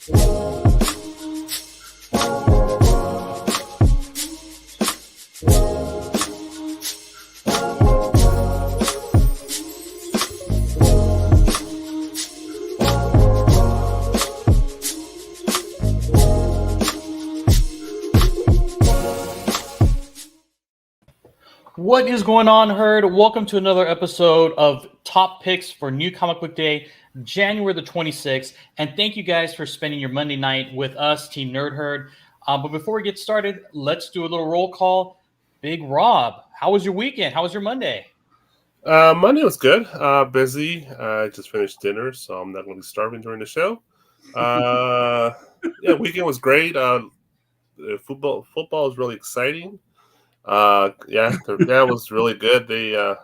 What is going on, Herd? Welcome to another episode of Top Picks for New Comic Book Day, January the 26th. And thank you guys for spending your Monday night with us, Team Nerd Herd. But before we get started, let's do a little roll call. Big Rob, how was your weekend? How was your Monday? Monday was good. Busy. I just finished dinner, so I'm not going to be starving during the show. Weekend was great. Football is really exciting. That was really good. They, I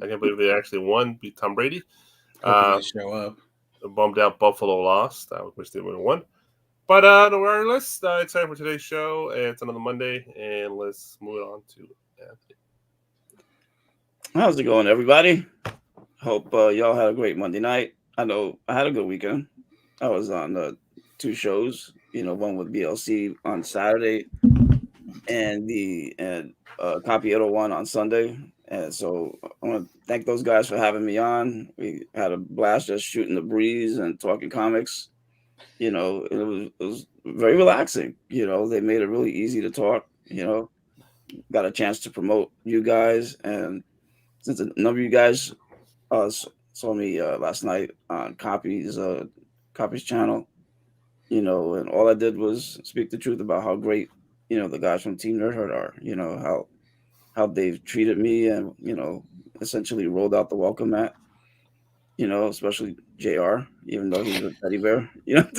can't believe they actually won, beat Tom Brady. They show up. Bummed out Buffalo lost. I wish they would have won. But regardless, excited for today's show. It's another Monday, and let's move on to Anthony. How's it going, everybody? Hope y'all had a great Monday night. I know I had a good weekend. I was on 2 shows. One with BLC on Saturday, and Copieto one on Sunday. And so I want to thank those guys for having me on. We had a blast just shooting the breeze and talking comics. It was very relaxing. They made it really easy to talk. Got a chance to promote you guys, and since a number of you guys saw me last night on Copy's channel, and all I did was speak the truth about how great the guys from Team Nerd Herd are. How they've treated me and essentially rolled out the welcome mat. Especially JR, even though he's a teddy bear. I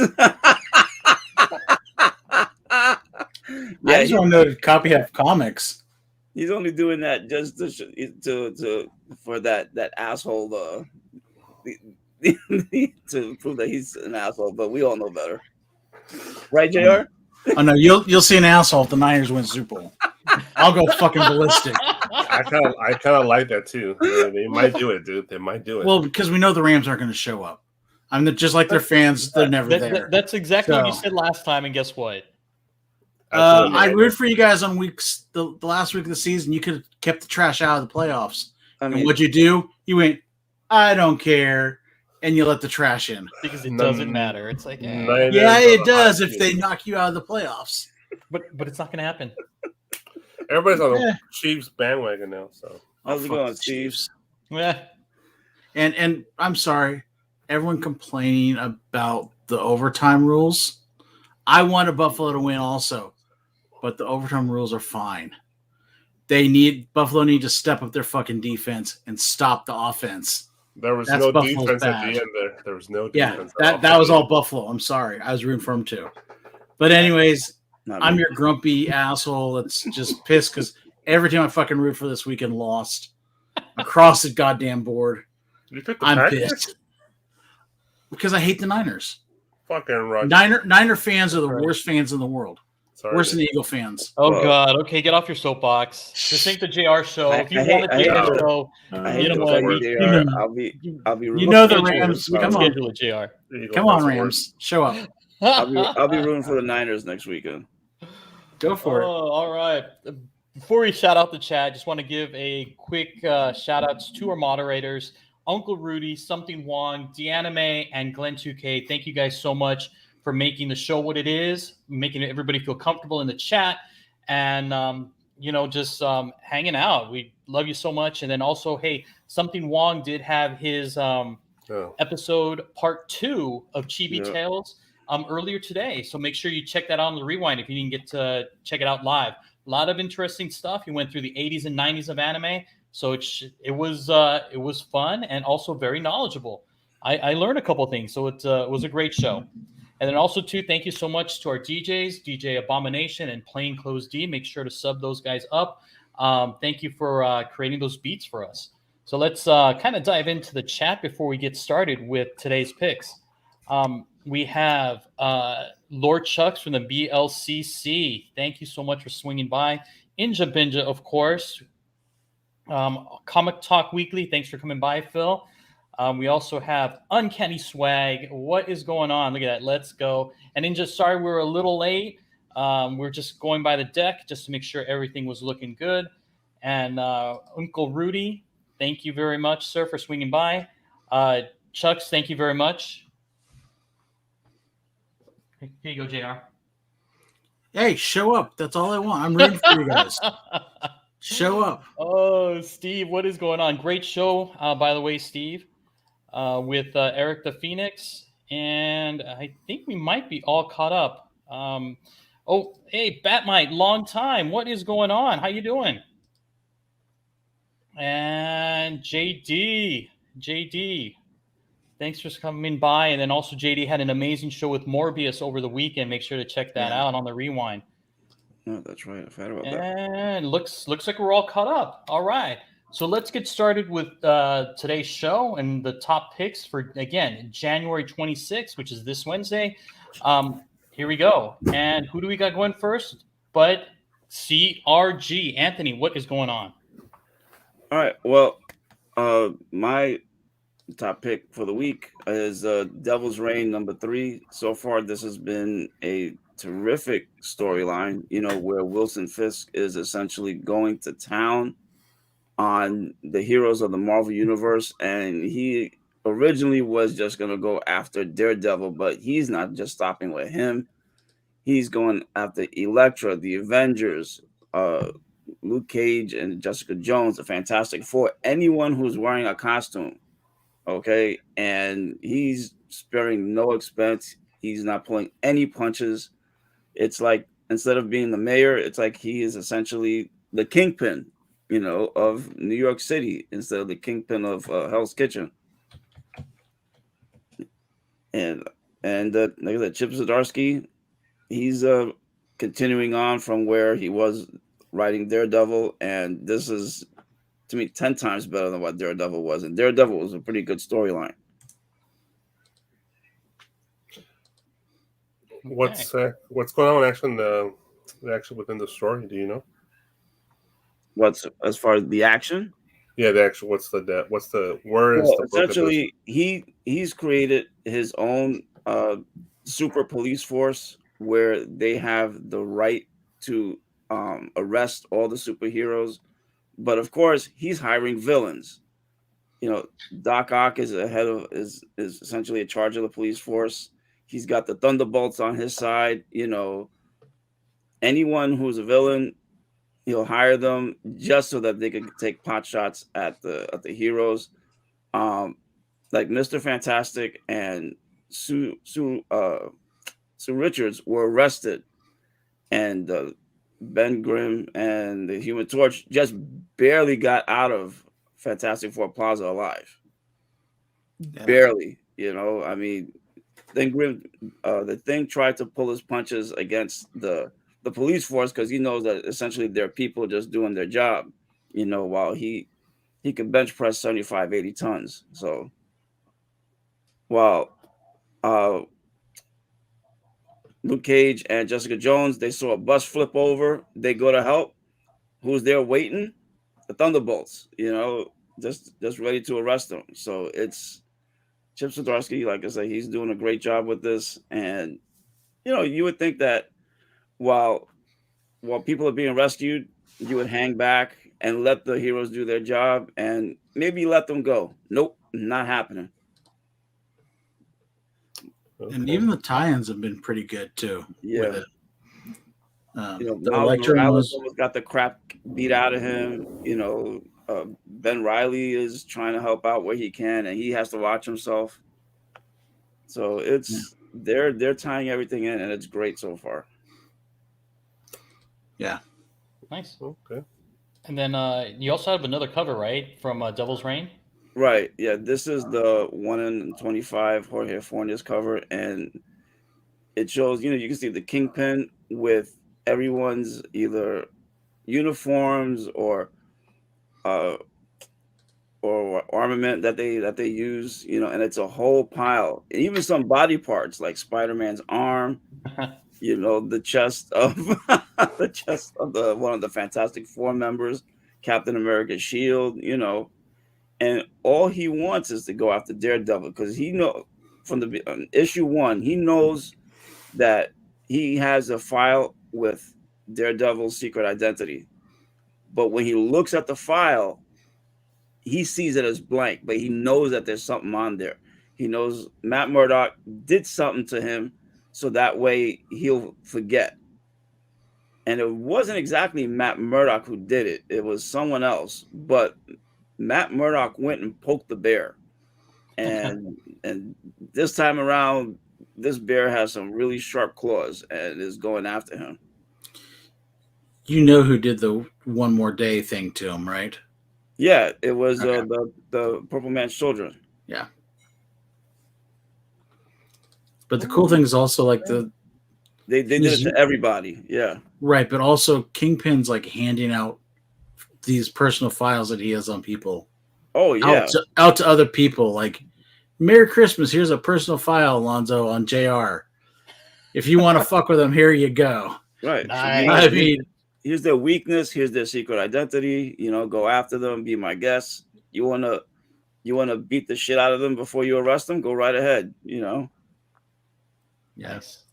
just want to know Copy have comics. He's only doing that just to for that asshole to prove that he's an asshole. But we all know better, right, JR? Oh no, you'll see an asshole if the Niners win Super Bowl. I'll go fucking ballistic. I kind of like that too. They might do it, dude. They might do it. Well, because we know the Rams aren't going to show up. Just like their fans, they're never there. That's exactly what you said last time, and guess what? I root for you guys on the last week of the season. You could have kept the trash out of the playoffs. And what'd you do? You went, I don't care, and you let the trash in. Because it doesn't matter. It's like, it does if they knock you out of the playoffs. But it's not going to happen. Everybody's on the Chiefs bandwagon now. So how's it going, Chiefs? Yeah. And I'm sorry, everyone complaining about the overtime rules. I wanted Buffalo to win also, but the overtime rules are fine. Buffalo need to step up their fucking defense and stop the offense. There was no defense at the end there. There was no defense. That was all Buffalo. I'm sorry. I was rooting for them too. But anyways, I'm your grumpy asshole that's just pissed because every time I fucking root for this weekend lost across the goddamn board. I'm pissed because I hate the Niners. Fucking right. Niner fans are the worst fans in the world. Sorry, worse than Eagle fans. Oh God! Okay, get off your soapbox. This ain't the JR show. If you want to JR show, you know what? I'll be. The Rams. Come on, do it, JR. Come on, Rams. Show up. I'll be rooting for the Niners next weekend. Go for it. All right. Before we shout out the chat, just want to give a quick shout outs to our moderators, Uncle Rudy, Something Wong, Deanime, and Glenn 2K. Thank you guys so much for making the show what it is, making everybody feel comfortable in the chat, and just hanging out. We love you so much. And then also, hey, Something Wong did have his episode part 2 of Chibi Tales earlier today. So make sure you check that out on the rewind if you didn't get to check it out live. A lot of interesting stuff. He went through the 80s and 90s of anime. So it was fun and also very knowledgeable. I learned a couple of things. So it was a great show. And then also, too, thank you so much to our DJs, DJ Abomination and Plainclothes D. Make sure to sub those guys up. Thank you for creating those beats for us. So let's kind of dive into the chat before we get started with today's picks. We have Lord Chucks from the BLCC. Thank you so much for swinging by. Inja Binja, of course. Comic Talk Weekly. Thanks for coming by, Phil. We also have Uncanny Swag. What is going on? Look at that. Let's go. And then just sorry we're a little late. We're just going by the deck just to make sure everything was looking good. And Uncle Rudy, thank you very much, sir, for swinging by. Chucks, thank you very much. Here you go, JR. Hey, show up. That's all I want. I'm rooting for you guys. Show up. Oh, Steve, what is going on? Great show, by the way, Steve, with Eric the Phoenix. And I think we might be all caught up. Oh, hey, Batmite, long time. What is going on? How you doing? And JD, thanks for coming by. And then also JD had an amazing show with Morbius over the weekend. Make sure to check that out on the Rewind. No, that's right. I forgot about that. And looks like we're all caught up. All right. So let's get started with today's show and the top picks for, again, January 26th, which is this Wednesday. Here we go. And who do we got going first? But CRG. Anthony, what is going on? All right. Well, my top pick for the week is Devil's Reign #3. So far, this has been a terrific storyline, where Wilson Fisk is essentially going to town on the heroes of the Marvel Universe. And he originally was just going to go after Daredevil, but he's not just stopping with him. He's going after Elektra, the Avengers, Luke Cage, and Jessica Jones, the Fantastic Four, anyone who's wearing a costume. Okay. And he's sparing no expense. He's not pulling any punches. It's like, instead of being the mayor, it's like he is essentially the kingpin, of New York City instead of the kingpin of Hell's Kitchen. And like I said, Chip Zdarsky, he's continuing on from where he was writing Daredevil, and this is, to me, 10 times better than what Daredevil was. And Daredevil was a pretty good storyline. What's going on actually within the story? Do you know? What's as far as the action? Yeah, where is the book? Essentially, he's created his own super police force where they have the right to arrest all the superheroes, but of course he's hiring villains. Doc Ock is is essentially in charge of the police force. He's got the Thunderbolts on his side. Anyone who's a villain, he'll hire them just so that they could take pot shots at the heroes. Like Mr. Fantastic and Sue Richards were arrested, and Ben Grimm and the Human Torch just barely got out of Fantastic Four Plaza alive. Yeah. Barely, I mean, then Grimm, the Thing tried to pull his punches against the police force because he knows that essentially they're people just doing their job, while he can bench press 75, 80 tons. So while Luke Cage and Jessica Jones, they saw a bus flip over, they go to help. Who's there waiting? The Thunderbolts, just ready to arrest them. So it's Chip Zdarsky, like I say, he's doing a great job with this. And you would think that while people are being rescued, you would hang back and let the heroes do their job and maybe let them go. Nope, not happening. Okay. And even the tie-ins have been pretty good too. Yeah. The Electro almost got the crap beat out of him. Ben Reilly is trying to help out where he can, and he has to watch himself. So they're tying everything in, and it's great so far. Yeah. Nice. Okay. And then you also have another cover, right, from Devil's Reign? Right. Yeah. This is the 1 in 25 Jorge Fornes cover, and it shows, you can see the Kingpin with everyone's either uniforms or armament that they use, and it's a whole pile. And even some body parts like Spider-Man's arm, the chest of one of the Fantastic Four members, Captain America's shield, and all he wants is to go after Daredevil because he know from the issue 1, he knows that he has a file with Daredevil's secret identity. But when he looks at the file, he sees it as blank, but he knows that there's something on there. He knows Matt Murdock did something to him, so that way he'll forget. And it wasn't exactly Matt Murdock who did it. It was someone else. But Matt Murdock went and poked the bear. And this time around, this bear has some really sharp claws and is going after him. You know who did the one more day thing to him, right? Yeah, it was Okay. the Purple Man's children. Yeah. But the cool thing is also like They did it to everybody. Yeah. Right, but also Kingpin's like handing out these personal files that he has on people. Oh yeah. Out to other people. Like, Merry Christmas. Here's a personal file, Alonzo, on JR. If you want to fuck with them, here you go. Right. Nice. I mean, here's their weakness. Here's their secret identity. You know, go after them. Be my guest. You wanna beat the shit out of them before you arrest them? Go right ahead. You know. Yes.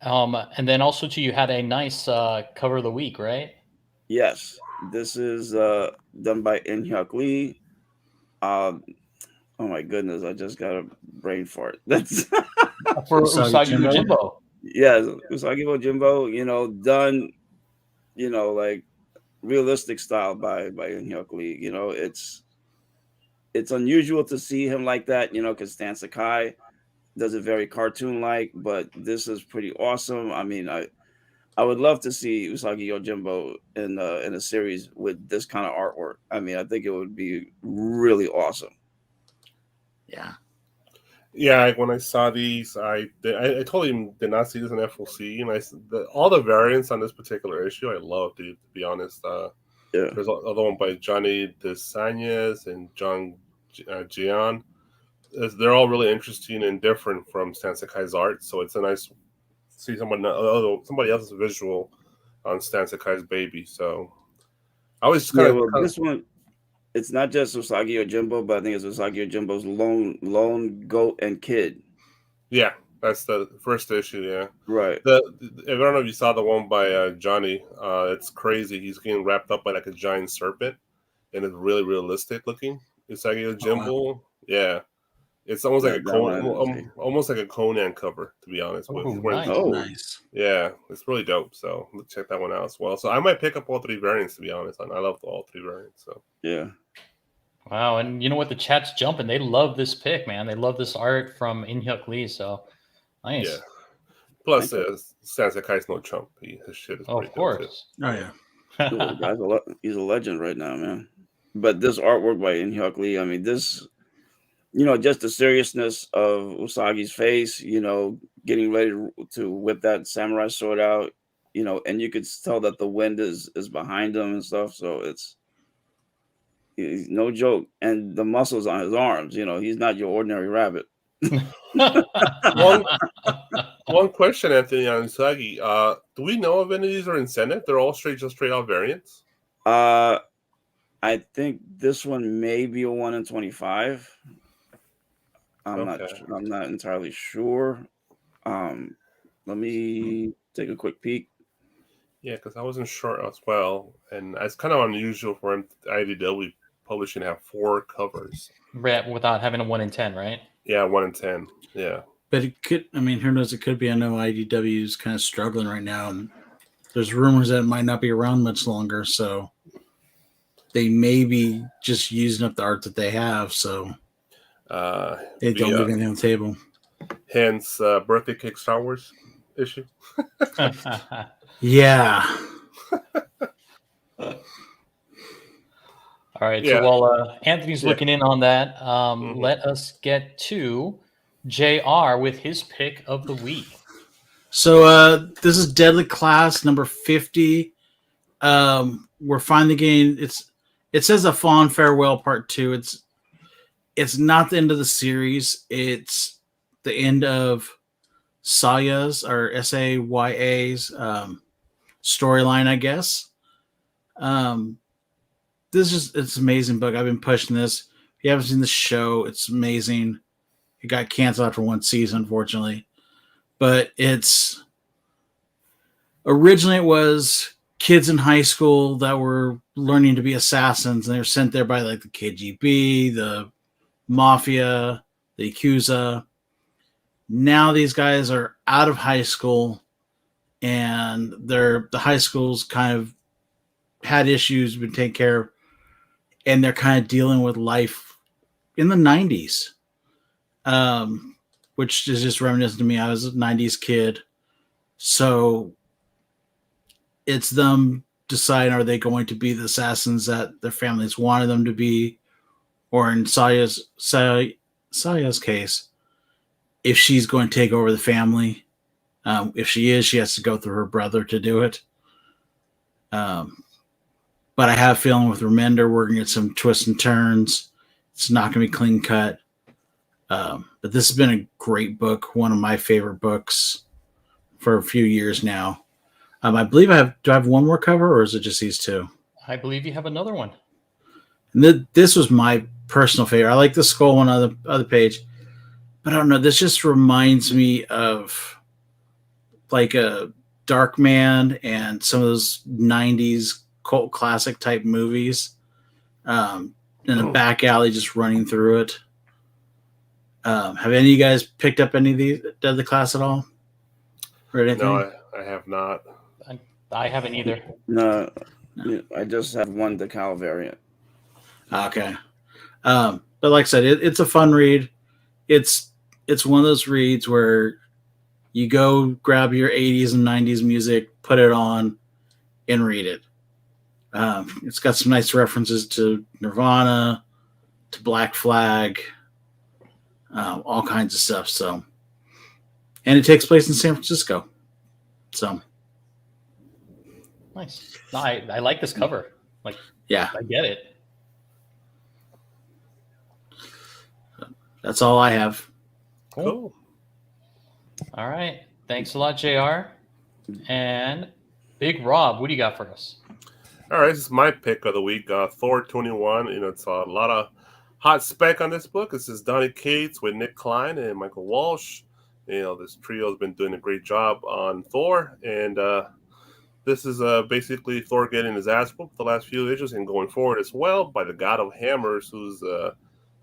And then also too, you had a nice cover of the week, right? Yes. This is done by In-Hyuk Lee. Oh my goodness, I just got a brain fart. That's For Usagi Usagi Yojimbo. yeah, Usagi Yojimbo, you know, done, you know, like realistic style by In-Hyuk Lee. You know, it's unusual to see him like that, you know, because Stan Sakai does it very cartoon-like, but this is pretty awesome. I mean, I would love to see Usagi Yojimbo in a series with this kind of artwork. I mean, I think it would be really awesome. yeah. Yeah, like when I saw these, I totally did not see this in FLC, and all the variants on this particular issue I love, dude. To be honest, Yeah. there's another one by Johnny DeSanez and John Gian. They're all really interesting and different from Stan Sakai's art, so it's a nice to see somebody else's visual on Stan Sakai's baby. So I was this one. It's not just Usagi Yojimbo, but I think it's Usagi Yojimbo's lone goat and kid. Yeah, that's the first issue. Yeah, right. I don't know if you saw the one by Johnny. It's crazy. He's getting wrapped up by like a giant serpent, and it's really realistic looking. Usagi Yojimbo. Oh, wow. Yeah, it's almost like almost like a Conan cover, to be honest. Nice. Nice. Yeah, it's really dope. So let's check that one out as well. So I might pick up all 3 variants, to be honest. I love all 3 variants. So yeah. Wow, and you know what? The chat's jumping. They love this pick, man. They love this art from In-Hyuk Lee. So nice. Yeah. Plus, Stan Sakai's no chump. His shit is pretty of course. Oh yeah. He's a legend right now, man. But this artwork by In-Hyuk Lee, I mean, this, you know, just the seriousness of Usagi's face, you know, getting ready to whip that samurai sword out, you know, and you could tell that the wind is behind him and stuff. So he's no joke. And the muscles on his arms, you know, he's not your ordinary rabbit. One question, Anthony, on Usagi. Do we know if any of these are incentive? They're all straight out variants? I think this one may be a 1 in 25. I'm not entirely sure. Let me take a quick peek. Yeah, because I wasn't sure as well, and it's kind of unusual for IDW publishing to have 4 covers. Right, without having a 1 in 10, right? Yeah, 1 in 10. Yeah. But it could, I mean, who knows? It could be. I know IDW is kind of struggling right now, and there's rumors that it might not be around much longer. So they may be just using up the art that they have. So they don't leave anything on the table. Hence, birthday cake Star Wars issue. Yeah. All right. Yeah. So while Anthony's looking in on that, let us get to JR with his pick of the week. So this is Deadly Class number 50. We're finally getting it says a Fawn Farewell Part 2. It's not the end of the series. It's the end of Saya's or SAYA's storyline, I guess. It's an amazing book. I've been pushing this. you haven't seen the show, it's amazing. It got canceled after one season, unfortunately. But it's originally it was kids in high school that were learning to be assassins, and they were sent there by like the KGB, the mafia, the Yakuza. Now these guys are out of high school, and the high school's kind of had issues, been taken care of, and they're kind of dealing with life in the 90s, which is just reminiscent to me. I was a 90s kid. So it's them deciding, are they going to be the assassins that their families wanted them to be? Or in Saya's case, if she's going to take over the family. If she is, she has to go through her brother to do it. But I have a feeling with Remender, we're going to get some twists and turns. It's not going to be clean cut. But this has been a great book, one of my favorite books for a few years now. I believe do I have one more cover, or is it just these two? I believe you have another one. And this was my personal favorite. I like the skull one on the other page. But I don't know, this just reminds me of like a Darkman and some of those 90s cult classic type movies. In a back alley just running through it. Have any of you guys picked up any of the class at all? Or anything? No, I have not. I haven't either. No, I just have one decal variant. Okay. But like I said, it's a fun read. It's one of those reads where you go grab your 80s and 90s music, put it on, and read it. It's got some nice references to Nirvana, to Black Flag, all kinds of stuff. So, and it takes place in San Francisco. So, nice. No, I like this cover. Like, yeah, I get it. That's all I have. Cool. All right. Thanks a lot, JR. And Big Rob, what do you got for us? All right, this is my pick of the week. Thor 21. It's a lot of hot spec on this book. This is Donny Cates with Nick Klein and Michael Walsh. This trio has been doing a great job on Thor, and this is basically Thor getting his ass whooped the last few issues and going forward as well by the God of Hammers, who's the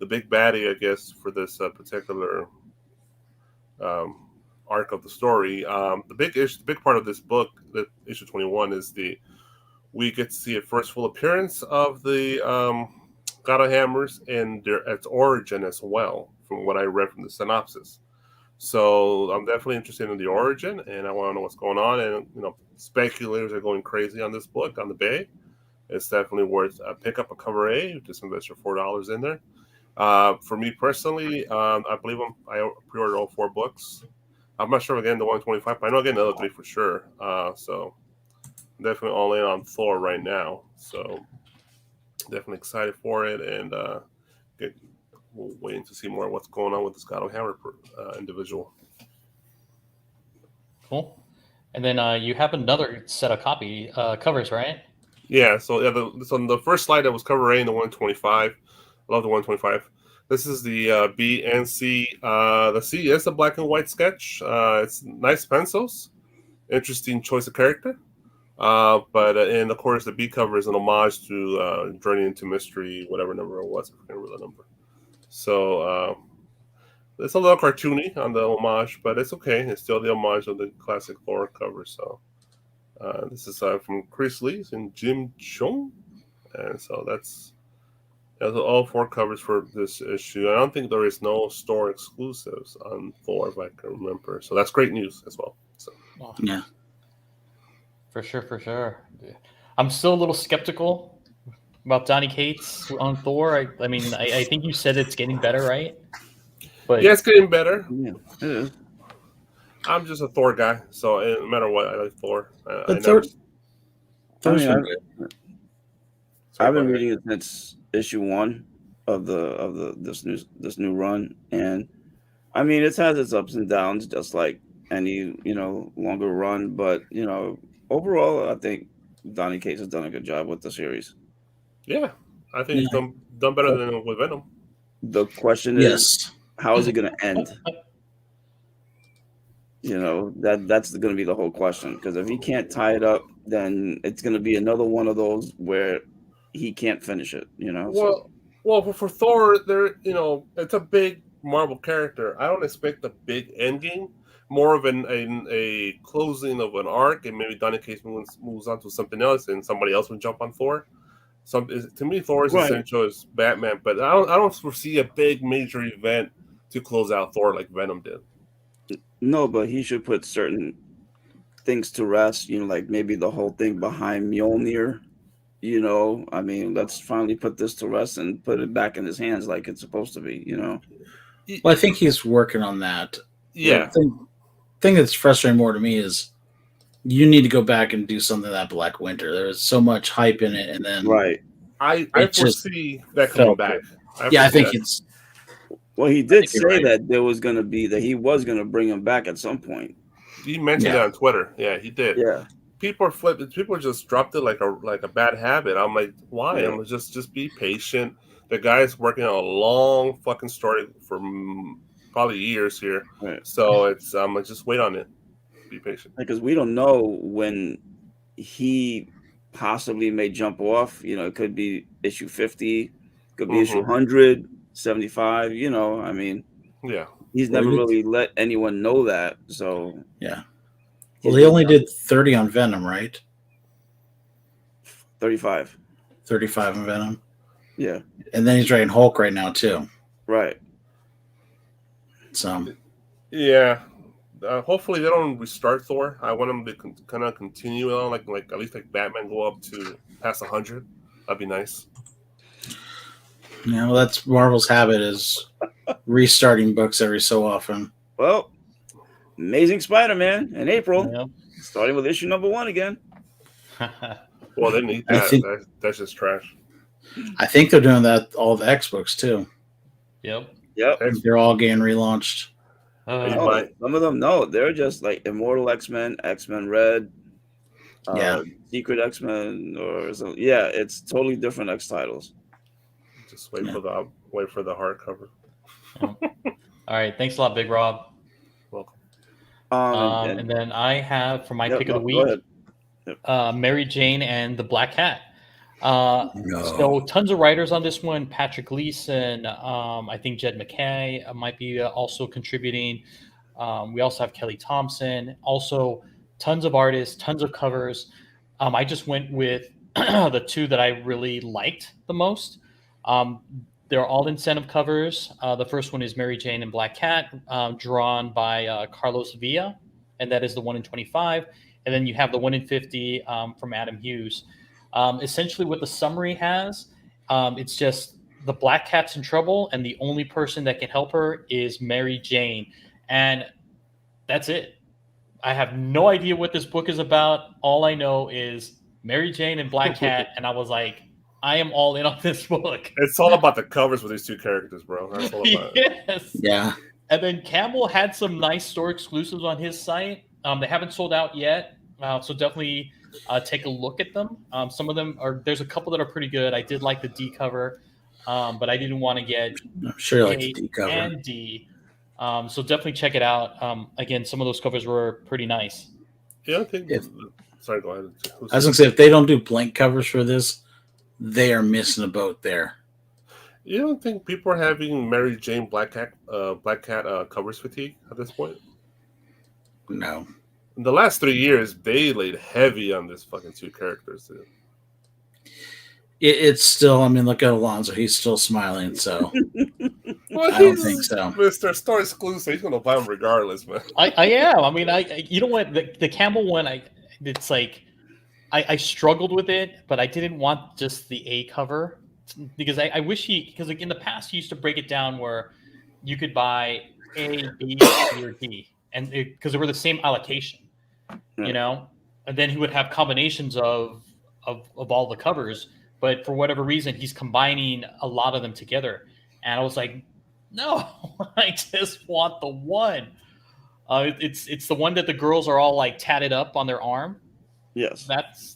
big baddie, I guess, for this particular arc of the story. The big part of this book, the issue 21, is we get to see a first full appearance of the God of Hammers and its origin as well, from what I read from the synopsis. So I'm definitely interested in the origin, and I want to know what's going on. And speculators are going crazy on this book on the Bay. It's definitely worth pick up a cover A, just invest your $4 in there. For me personally, I believe I pre-ordered all 4 books. I'm not sure again the 125, but I know I get another 3 for sure. So I'm definitely all in on Thor right now. So definitely excited for it, and we're waiting to see more of what's going on with this God of Hammer individual. Cool. And then you have another set of covers, right? Yeah. So the first slide that was cover A in the 125. I love the 125. This is the B and C. The C is a black and white sketch. It's nice pencils. Interesting choice of character. And of course the B cover is an homage to Journey into Mystery, whatever number it was. I can't remember the number. So it's a little cartoony on the homage, but it's okay. It's still the homage of the classic Thor cover. So this is from Chris Lee and Jim Chung. And so that's all 4 covers for this issue. I don't think there is no store exclusives on Thor, if I can remember. So that's great news as well. So yeah. For sure. I'm still a little skeptical about Donny Cates on Thor. I mean, I think you said it's getting better, right? But yeah, it's getting better. Yeah, it is. I'm just a Thor guy, so no matter what, I like Thor. I've been reading it since issue 1 of this new run, and I mean it has its ups and downs, just like any longer run. But overall, I think Donny Cates has done a good job with the series. Yeah, I think he's done better than with Venom. The question is, Yes. how is it going to end? You know, that's going to be the whole question. Because if he can't tie it up, then it's going to be another one of those where he can't finish it. You know. Well, for Thor, it's a big Marvel character. I don't expect a big end game. More of a closing of an arc, and maybe Donny Case moves on to something else, and somebody else would jump on Thor. To me, Thor is essential as Batman, but I don't foresee a big major event to close out Thor like Venom did. No, but he should put certain things to rest. You know, like maybe the whole thing behind Mjolnir. You know, I mean, let's finally put this to rest and put it back in his hands like it's supposed to be. You know. Well, I think he's working on that. Yeah. The thing that's frustrating more to me is you need to go back and do something that Black Winter. There was so much hype in it, and then I foresee that coming back. I think it's. Well, he did say that there was going to be that he was going to bring him back at some point. He mentioned it on Twitter. Yeah, he did. Yeah. People are flipping. People just dropped it like a bad habit. I'm like, why? Yeah. I'm just be patient. The guy's working on a long fucking story for probably years here. Right. So it's just wait on it. Be patient. Because we don't know when he possibly may jump off. You know, it could be issue 50, could be issue 100, 75. You know, I mean, yeah, he's never really let anyone know that. So yeah. Well, he only did 30 on Venom, right? 35. 35 on Venom. Yeah. And then he's writing Hulk right now too. Right. So. Yeah. Hopefully they don't restart Thor. I want them to kind of continue on, like at least like Batman go up to past 100. That'd be nice. Yeah, well, that's Marvel's habit is restarting books every so often. Well, Amazing Spider-Man in April, starting with issue number 1 again. Well, they need that. That's just trash. I think they're doing that all the X books too. Yep. They're all getting relaunched. Some of them, no, they're just like Immortal X-Men, X-Men Red, Secret X-Men, or something. Yeah, it's totally different X titles. Just wait for the hardcover. All right, thanks a lot, Big Rob. Welcome. And then I have for my pick of the week, Mary Jane and the Black Cat. So tons of writers on this one. Patrick Gleason, I think Jed McKay might be also contributing. We also have Kelly Thompson. Also, tons of artists, tons of covers. I just went with the two that I really liked the most. They're all incentive covers. The first one is Mary Jane and Black Cat, drawn by Carlos Villa, and that is the 1 in 25. And then you have the 1 in 50 from Adam Hughes. Essentially what the summary has, it's just the Black Cat's in trouble and the only person that can help her is Mary Jane. And that's it. I have no idea what this book is about. All I know is Mary Jane and Black Cat. And I was like, I am all in on this book. It's all about the covers with these two characters, bro. That's all about it. Yeah. And then Campbell had some nice store exclusives on his site. They haven't sold out yet. So definitely take a look at them. Some of them there's a couple that are pretty good. I did like the D cover, but I didn't want to get I'm sure you like the D cover. And D. So definitely check it out. Again, some of those covers were pretty nice. Yeah, I think. Sorry, go ahead. I was gonna say if they don't do blank covers for this, they are missing a boat there. You don't think people are having Mary Jane Black Cat covers fatigue at this point? No. In the last 3 years, they laid heavy on this fucking two characters. Dude. It's still, I mean, look at Alonzo. He's still smiling, so well, I don't think so. Mr. Store Exclusive, he's going to buy them regardless, man. I am. I mean, you know what? The Campbell one, it's like, I struggled with it, but I didn't want just the A cover because I wish because like in the past he used to break it down where you could buy A, B, C, or D, and because they were the same allocation, you know, and then he would have combinations of all the covers, but for whatever reason he's combining a lot of them together, and I was like, no, I just want the one. It's the one that the girls are all like tatted up on their arm. Yes,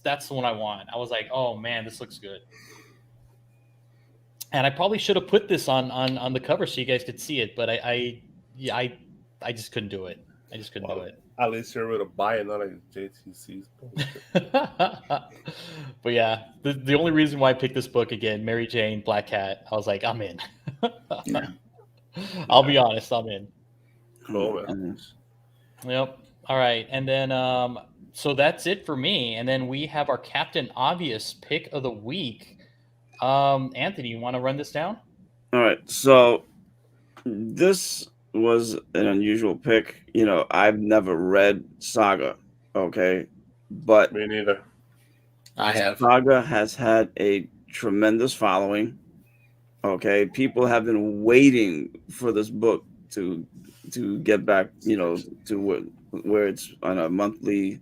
that's the one I want. I was like, oh man, this looks good. And I probably should have put this on the cover so you guys could see it, but I just couldn't do it. I just couldn't do it. At least you're able to buy it, not like JTC's bullshit. But yeah, the only reason why I picked this book again, Mary Jane, Black Cat, I was like, I'm in. Yeah. I'll be honest, I'm in. Cool, man. Yep. All right, and then so that's it for me, and then we have our Captain Obvious pick of the week. Anthony, you want to run this down? All right, so this was an unusual pick. You know, I've never read Saga, okay, but Me neither. I have. Saga has had a tremendous following. Okay, people have been waiting for this book to get back, you know, to where it's on a monthly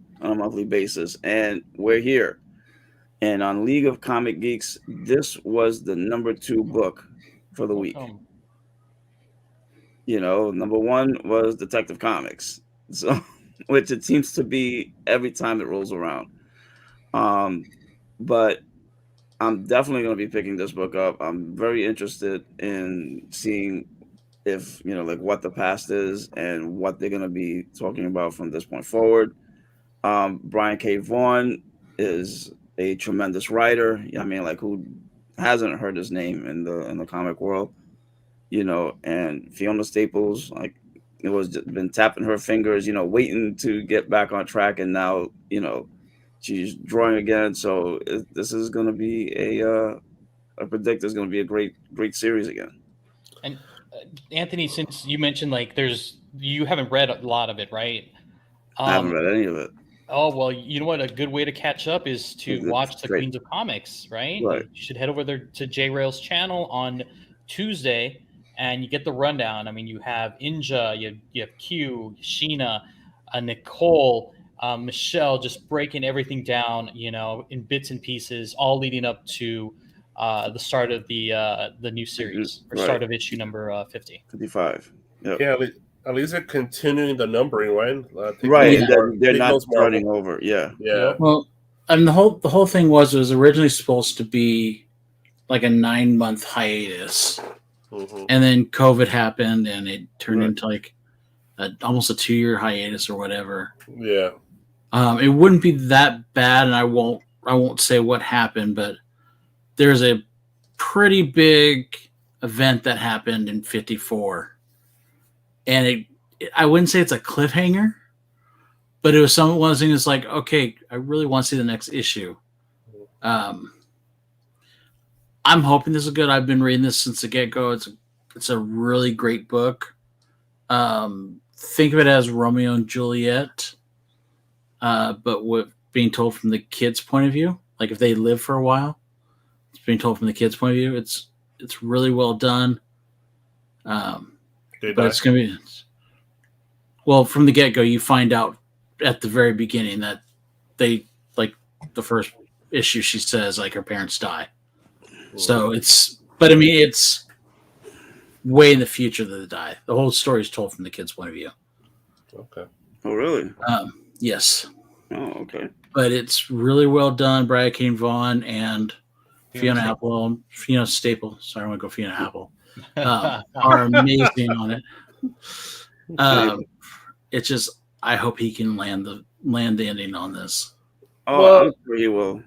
basis, and we're here. And on League of Comic Geeks, this was the number 2 book for the week. You know, number 1 was Detective Comics, so which it seems to be every time it rolls around. But I'm definitely going to be picking this book up. I'm very interested in seeing if, you know, like what the past is and what they're going to be talking about from this point forward. Brian K. Vaughan is a tremendous writer. I mean, like, who hasn't heard his name in the comic world, you know? And Fiona Staples, like, it was just been tapping her fingers, you know, waiting to get back on track, and now, you know, she's drawing again. So this is going to be I predict it's going to be a great series again. And Anthony, since you mentioned like you haven't read a lot of it, right? I haven't read any of it. Oh, well, you know what? A good way to catch up is to watch the great. Queens of Comics, right? Right. You should head over there to J-Rail's channel on Tuesday, and you get the rundown. I mean, you have Inja, you have Q, Sheena, Nicole, Michelle, just breaking everything down, you know, in bits and pieces, all leading up to the start of the new series, or start of issue number 55. Yep. Yeah, at least they're continuing the numbering, right? Right, they're not starting over. Yeah. Yep. Well, and the whole thing was originally supposed to be like a 9-month hiatus, and then COVID happened, and it turned into like almost a 2-year hiatus or whatever. Yeah. It wouldn't be that bad, and I won't say what happened, but there's a pretty big event that happened in 54. And I wouldn't say it's a cliffhanger, but it was one of those things that's like, okay, I really want to see the next issue. I'm hoping this is good. I've been reading this since the get-go. It's a really great book. Think of it as Romeo and Juliet, but with being told from the kids' point of view. Like if they live for a while, it's being told from the kids' point of view. It's really well done. But it's going to be, well, from the get-go, you find out at the very beginning that they, like the first issue, she says like her parents die. So it's way in the future that they die. The whole story is told from the kid's point of view. Okay. Oh, really? Yes. Oh, okay. But it's really well done. Brian K. Vaughan and Fiona Staple. Sorry, I want to go Fiona Apple. Are amazing on it. It's just, I hope he can land the ending on this. Oh, Well, I'm sure he will.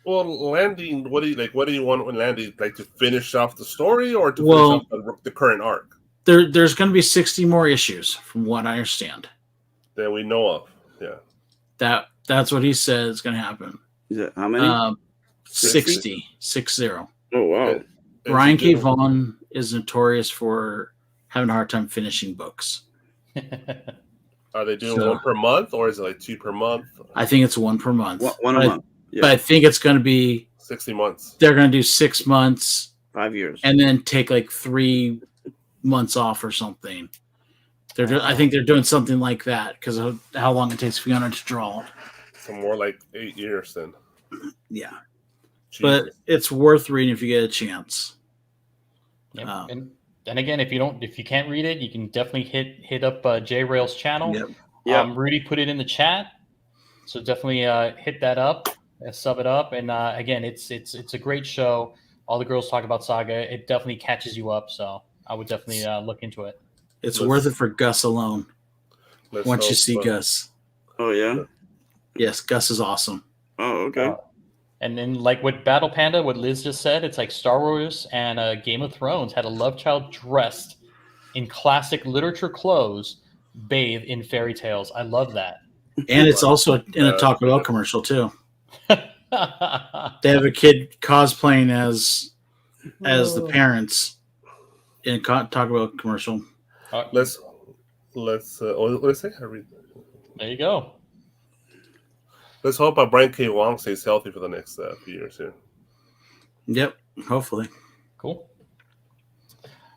Well, landing. What do you want when landing? Like to finish off the story, or to finish off the current arc? There's going to be 60 more issues, from what I understand. That we know of. Yeah. That's what he said is going to happen. Is it how many? 60. 60. Oh, wow. Brian K. Vaughan is notorious for having a hard time finishing books. Are they doing one per month, or is it like 2 per month? I think it's 1 per month. One a month. Yeah. But I think it's going to be 60 months. They're going to do 6 months, 5 years, and then take like 3 months off or something. I think they're doing something like that because of how long it takes Fiona to draw. So more like 8 years then. Yeah. Jeez. But it's worth reading if you get a chance. Yep. And again, if you can't read it, you can definitely hit up J-Rail's channel. Yep. Yeah. Rudy put it in the chat, so definitely hit that up, sub it up, and again, it's a great show. all the girls talk about Saga. It definitely catches you up. So I would definitely look into it. It's worth it for Gus alone. Once you see hope, Gus. Oh yeah. Yes, Gus is awesome. Oh okay. And then, like with Battle Panda, what Liz just said, it's like Star Wars and Game of Thrones had a love child dressed in classic literature clothes, bathe in fairy tales. I love that. And it's also in a Taco Bell commercial too. They have a kid cosplaying as the parents in a Taco Bell commercial. Let's say There you go. Let's hope Brian K. Wong stays healthy for the next few years here. Yep, hopefully. Cool.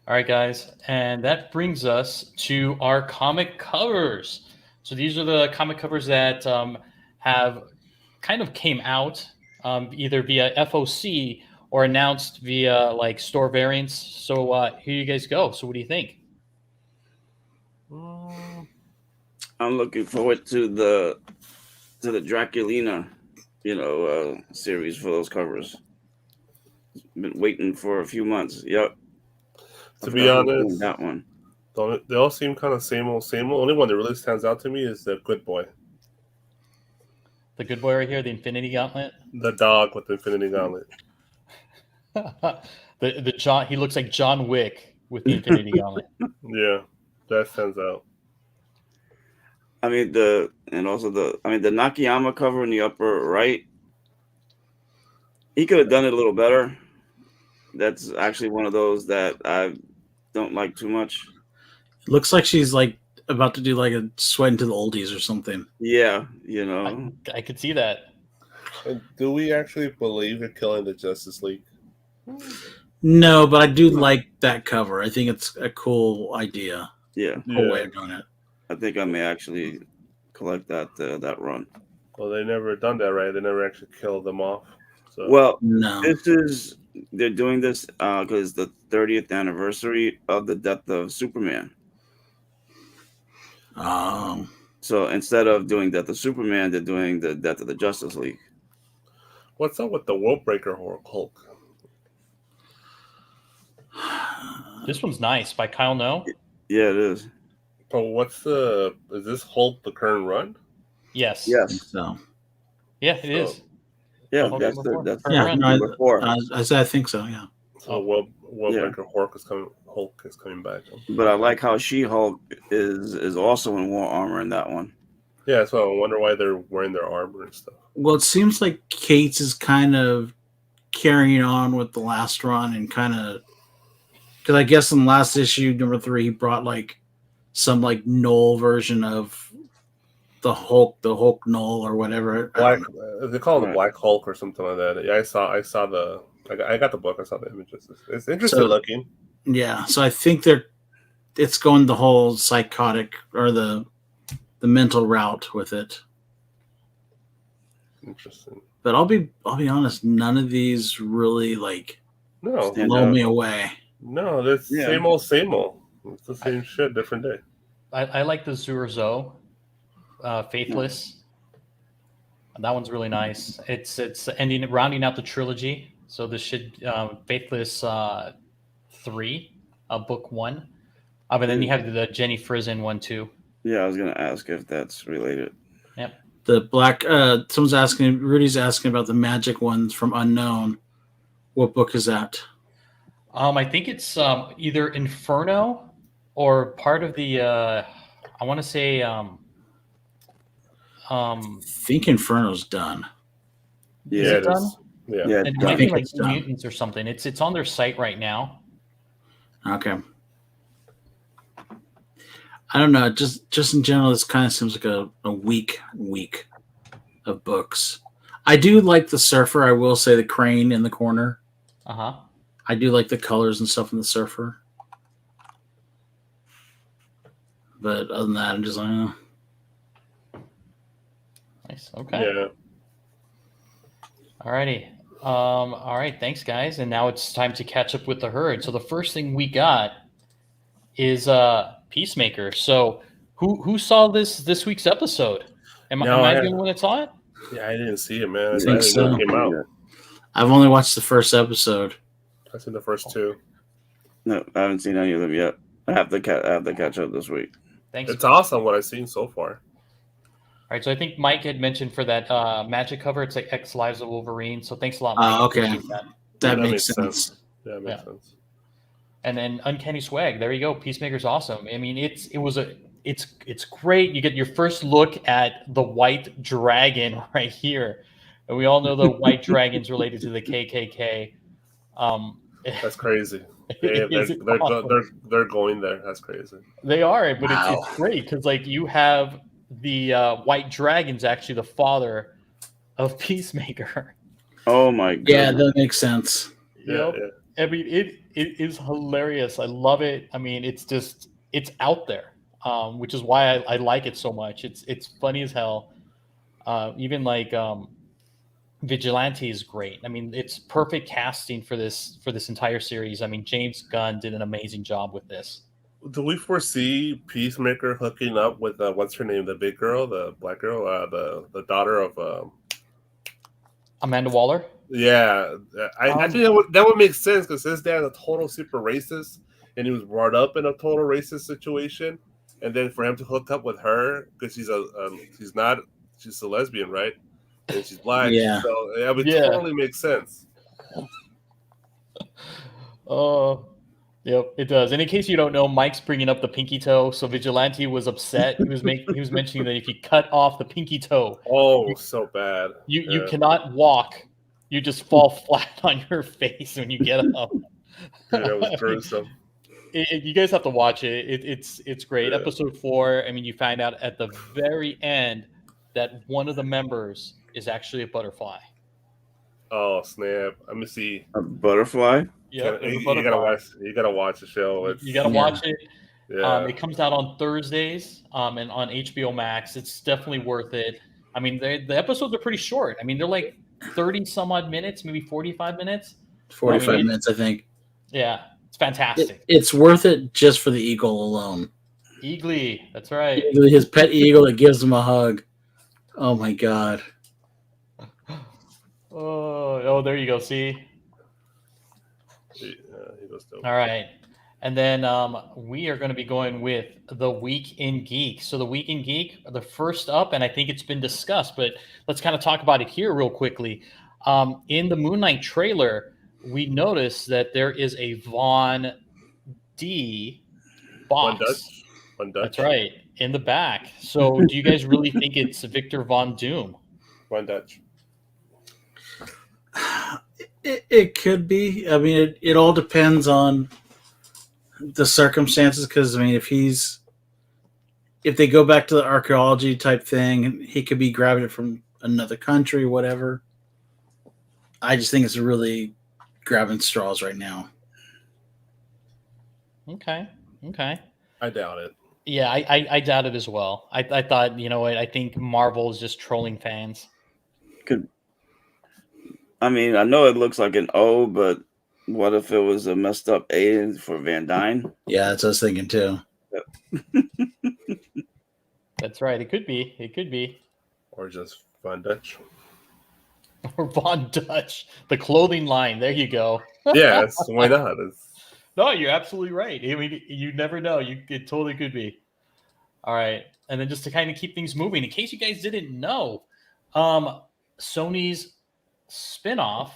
All right, guys, and that brings us to our comic covers. So these are the comic covers that have kind of came out either via FOC or announced via like store variants. So here you guys go. So what do you think? I'm looking forward to the Draculina, series for those covers. Been waiting for a few months. Yep. To be honest, that one. They all seem kind of same old, same old. Only one that really stands out to me is the Good Boy. The Good Boy right here, the Infinity Gauntlet. The dog with the Infinity Gauntlet. the John. He looks like John Wick with the Infinity Gauntlet. Yeah, that stands out. I mean the Nakayama cover in the upper right. He could have done it a little better. That's actually one of those that I don't like too much. It looks like she's like about to do like a Sweat into the Oldies or something. Yeah, I could see that. And do we actually believe in killing the Justice League? No, but I do like that cover. I think it's a cool idea. Yeah, cool way of doing it. I think I may actually collect that run. Well, they never done that, right? They never actually killed them off. So. Well, no. They're doing this because the 30th anniversary of the death of Superman. So instead of doing Death of Superman, they're doing the Death of the Justice League. What's up with the Worldbreaker Hulk? This one's nice by Kyle No. Yeah, it is. But is this Hulk the current run? Yes. Yes. So. Yeah, it is. Yeah, Hulk that's number 4. I think so. Yeah. So Worldbreaker Hulk is coming back. But I like how She-Hulk is also in war armor in that one. Yeah, so I wonder why they're wearing their armor and stuff. Well, it seems like Cates is kind of carrying on with the last run and kind of because I guess in the last issue, number 3, he brought like some like Knoll version of the Hulk Knoll or whatever. They call it the Black Hulk or something like that. Yeah, I got the book. I saw the images. It's interesting looking. Yeah, so I think it's going the whole psychotic or the mental route with it. Interesting. But I'll be honest, none of these really blow me away. No, it's same old, same old. It's the same shit, different day. I like the Zurzo, Faithless. That one's really nice. It's rounding out the trilogy. So this should Faithless 3, book 1. But then you have the Jenny Frison one too. Yeah, I was gonna ask if that's related. Yep. The black. Someone's asking. Rudy's asking about the magic ones from Unknown. What book is that? I think it's either Inferno or part of the. I want to say. I think Inferno's done. Yeah, is it done? Yeah. It might be like Mutants or something. It's on their site right now. Okay. I don't know. Just in general, this kind of seems like a weak week of books. I do like the Surfer. I will say the crane in the corner. Uh-huh. I do like the colors and stuff in the Surfer. But other than that, I'm just like, Nice. Okay. Yeah. Alrighty. All right. Thanks, guys. And now it's time to catch up with the herd. So the first thing we got is Peacemaker. So who saw this week's episode? Am I the only one that saw it? Yeah, I didn't see it, man. I think so. It came out. I've only watched the first episode. I've seen the first two. No, I haven't seen any of them yet. I have to catch up this week. Thanks. It's awesome what I've seen so far. All right, so I think Mike had mentioned for that Magic cover, it's like X Lives of Wolverine. So thanks a lot, Mike. Okay. Appreciate that. That makes sense. Yeah, it makes sense. And then Uncanny Swag, there you go. Peacemaker's awesome. I mean, it's great. You get your first look at the white dragon right here, and we all know the white dragon's related to the KKK. That's crazy. They're going there. That's crazy. They are, but Wow. it's great because like you have the white dragon's actually the father of Peacemaker. Oh my god! Yeah, that makes sense. Yep. I mean, it is hilarious. I love it. I mean, it's out there, which is why I like it so much. It's funny as hell. Even like Vigilante is great. I mean, it's perfect casting for this entire series. I mean, James Gunn did an amazing job with this. Do we foresee Peacemaker hooking up with what's her name, the big girl, the black girl, the daughter of Amanda Waller? Yeah, I think that would make sense because his dad is a total super racist, and he was brought up in a total racist situation, and then for him to hook up with her because she's a lesbian, right? And she's black, Yeah. so it would totally make sense. Yep, it does. And in case you don't know, Mike's bringing up the pinky toe. So Vigilante was upset. He was mentioning that if you cut off the pinky toe, so bad. You cannot walk. You just fall flat on your face when you get up. Dude, that was gruesome. You guys have to watch it. It's great. Yeah. Episode 4. I mean, you find out at the very end that one of the members is actually a butterfly. Oh snap! Let me see. A butterfly. Yeah, You gotta watch the show. You gotta watch it. Yeah. It comes out on Thursdays and on HBO Max. It's definitely worth it. I mean, the episodes are pretty short. I mean, they're like 30 some odd minutes, maybe 45 minutes. 45 minutes, I think. Yeah, it's fantastic. It's worth it just for the eagle alone. Eagly, that's right. His pet eagle that gives him a hug. Oh my god. Oh, there you go. See? He goes dope. All right. And then we are going to be going with the Week in Geek. So the Week in Geek, the first up, and I think it's been discussed, but let's kind of talk about it here real quickly. In the Moon Knight trailer, we noticed that there is a Von D box. Von Dutch. That's right, in the back. So do you guys really think it's Victor Von Doom? Von Dutch. It could be. I mean, it all depends on the circumstances. Because I mean, if they go back to the archaeology type thing, he could be grabbing it from another country, whatever. I just think it's really grabbing straws right now. Okay. I doubt it. Yeah, I doubt it as well. I thought, you know what? I think Marvel is just trolling fans. I mean, I know it looks like an O, but what if it was a messed up A for Van Dyne? Yeah, that's what I was thinking too. That's right. It could be. Or just Von Dutch. Or Von Dutch, the clothing line. There you go. Yeah, why not? No, you're absolutely right. I mean, you never know. It totally could be. All right. And then just to kind of keep things moving, in case you guys didn't know, Sony's spinoff,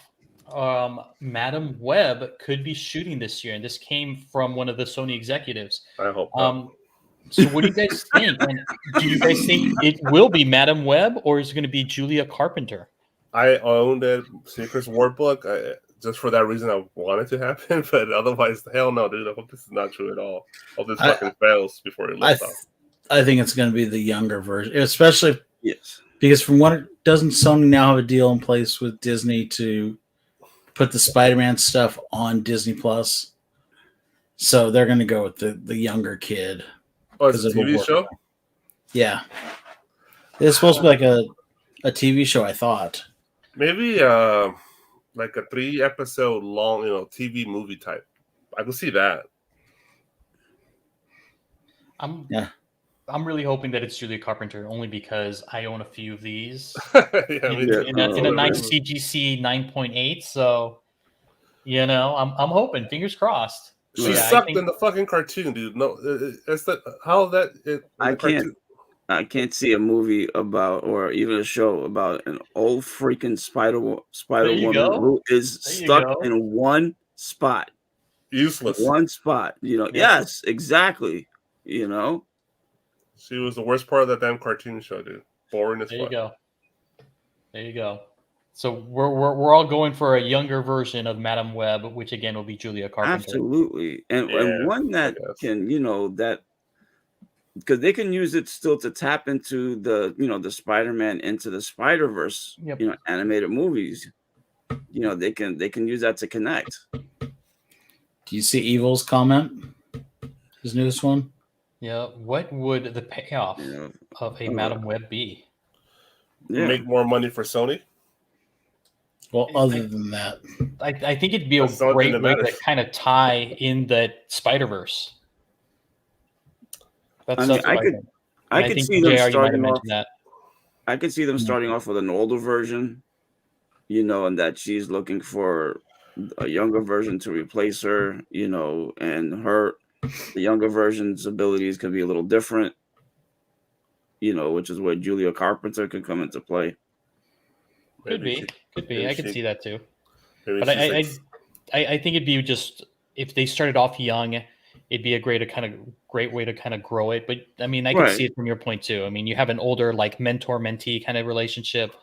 Madam Web, could be shooting this year. And this came from one of the Sony executives. I hope not. So what do you guys think? And do you guys think it will be Madam Web, or is it going to be Julia Carpenter? I own that Secrets War book. Just for that reason, I want it to happen. But otherwise, hell no, dude. I hope this is not true at all. I hope this fucking fails before it lifts off. I think it's going to be the younger version, especially Yes. because from what doesn't Sony now have a deal in place with Disney to put the Spider-Man stuff on Disney Plus? So they're going to go with the younger kid. Oh, it's a TV show? Yeah. It's supposed to be like a TV show, I thought. Maybe like a 3-episode long, TV movie type. I can see that. I'm really hoping that it's Julia Carpenter, only because I own a few of these Yeah, in a nice CGC 9.8. So, You know, I'm hoping. Fingers crossed. She Yeah, I sucked think in the fucking cartoon, dude. No, it's that how that in I the can't. cartoon. I can't see a movie about or even a show about an old freaking Spider there you Woman go. who is There you stuck go. in one spot. Useless. One spot. You know. Yep. Yes, exactly. You know. She was the worst part of that damn cartoon show, dude. Boring as There you fuck. go. There you go. So we're all going for a younger version of Madam Web, which again will be Julia Carpenter. Absolutely, and Yeah, one I that guess. can that because they can use it still to tap into the Spider-Man into the Spider-Verse Yep. animated movies. They can use that to connect. Do you see Evil's comment? His newest one? Yeah. What would the payoff of a Madam Web be? Yeah. Make more money for Sony. Well, other than that, I think it'd be a That's the only thing great that way to matters. kind of tie in that Spider-Verse. That's I mean, what I think. I And could think, see them JR, you might have starting off. mentioned that. I could see them starting off with an older version, and that she's looking for a younger version to replace her, and the younger version's abilities could be a little different, which is where Julia Carpenter could come into play. Could be. I could see that too. Maybe But she's I think it'd be just if they started off young, it'd be a great way to kind of grow it. But I mean, I could see it from your point too. I mean, you have an older like mentor-mentee kind of relationship.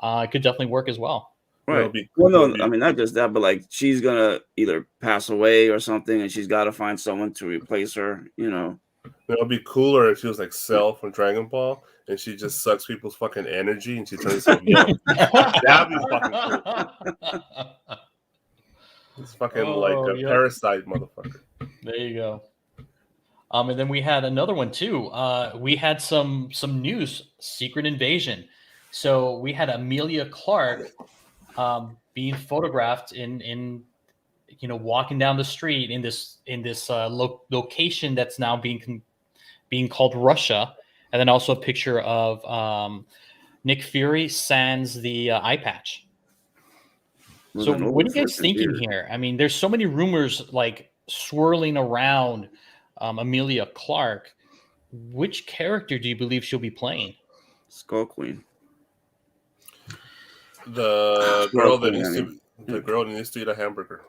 It could definitely work as well. Right. Well, no, I mean, not just that, but like she's gonna either pass away or something, and she's got to find someone to replace her. It'll be cooler if she was like Cell from Dragon Ball, and she just sucks people's fucking energy, and she turns herself young. That'd be fucking cool. It's fucking like a parasite, motherfucker. There you go. And then we had another one too. We had some news, Secret Invasion. So we had Amelia Clark being photographed in walking down the street in this location that's now being called Russia, and then also a picture of Nick Fury sans the eye patch. So what are you guys thinking here? I mean, there's so many rumors like swirling around Amelia Clark. Which character do you believe she'll be playing? Skull Queen. The girl that needs to eat a hamburger.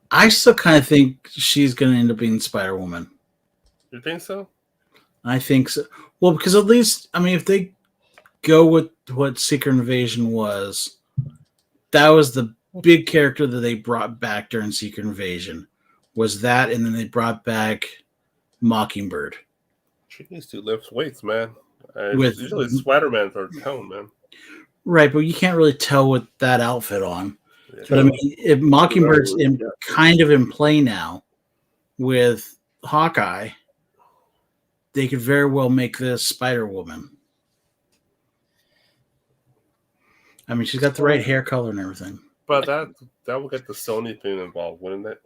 I still kind of think she's going to end up being Spider-Woman. You think so? I think so. Well, because at least, I mean, if they go with what Secret Invasion was, that was the big character that they brought back during Secret Invasion. Was that, and then they brought back Mockingbird. She needs to lift weights, man. Usually Spider-Man's our tone, man. Right, but you can't really tell with that outfit on. Yeah. But I mean, if Mockingbird's kind of in play now with Hawkeye, they could very well make this Spider-Woman. I mean, she's got the right hair color and everything. But that will get the Sony thing involved, wouldn't it?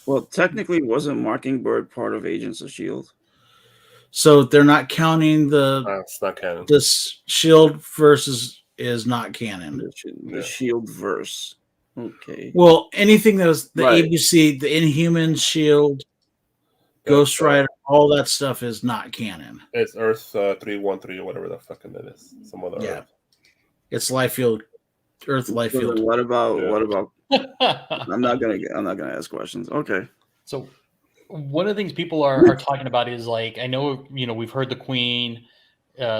Well, technically, wasn't Mockingbird part of Agents of S.H.I.E.L.D.? So they're not counting it's not canon. This S.H.I.E.L.D. versus is not canon. The S.H.I.E.L.D. verse. Okay. Well, anything that was the ABC, the Inhumans, S.H.I.E.L.D., Ghost Rider, all that stuff is not canon. It's Earth 313 or whatever the fucking that is. Some other Earth. It's Liefeld, Earth Liefeld. What about? I'm not gonna ask questions. Okay. So one of the things people are talking about is like, I know we've heard the Queen,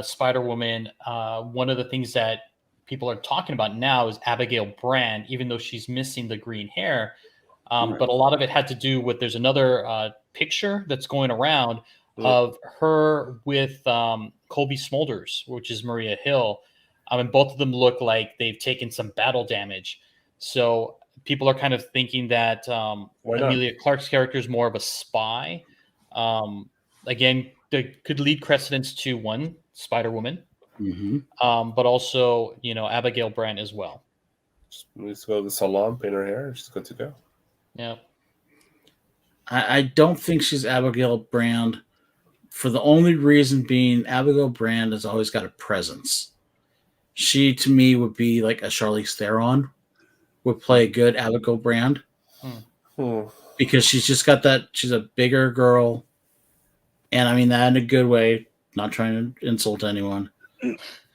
Spider-Woman. One of the things that people are talking about now is Abigail Brand, even though she's missing the green hair. But a lot of it had to do with there's another picture that's going around of her with Colby Smulders, which is Maria Hill. And both of them look like they've taken some battle damage. So people are kind of thinking that Amelia Clark's character is more of a spy. Again, they could lead precedence to one, Spider-Woman, but also, Abigail Brand as well. Just needs to go to the salon, paint her hair. She's good to go. Yeah. I don't think she's Abigail Brand for the only reason being Abigail Brand has always got a presence. She to me would be like a Charlize Theron. Would play a good Abigail Brand because she's just got that. She's a bigger girl, and I mean that in a good way. Not trying to insult anyone,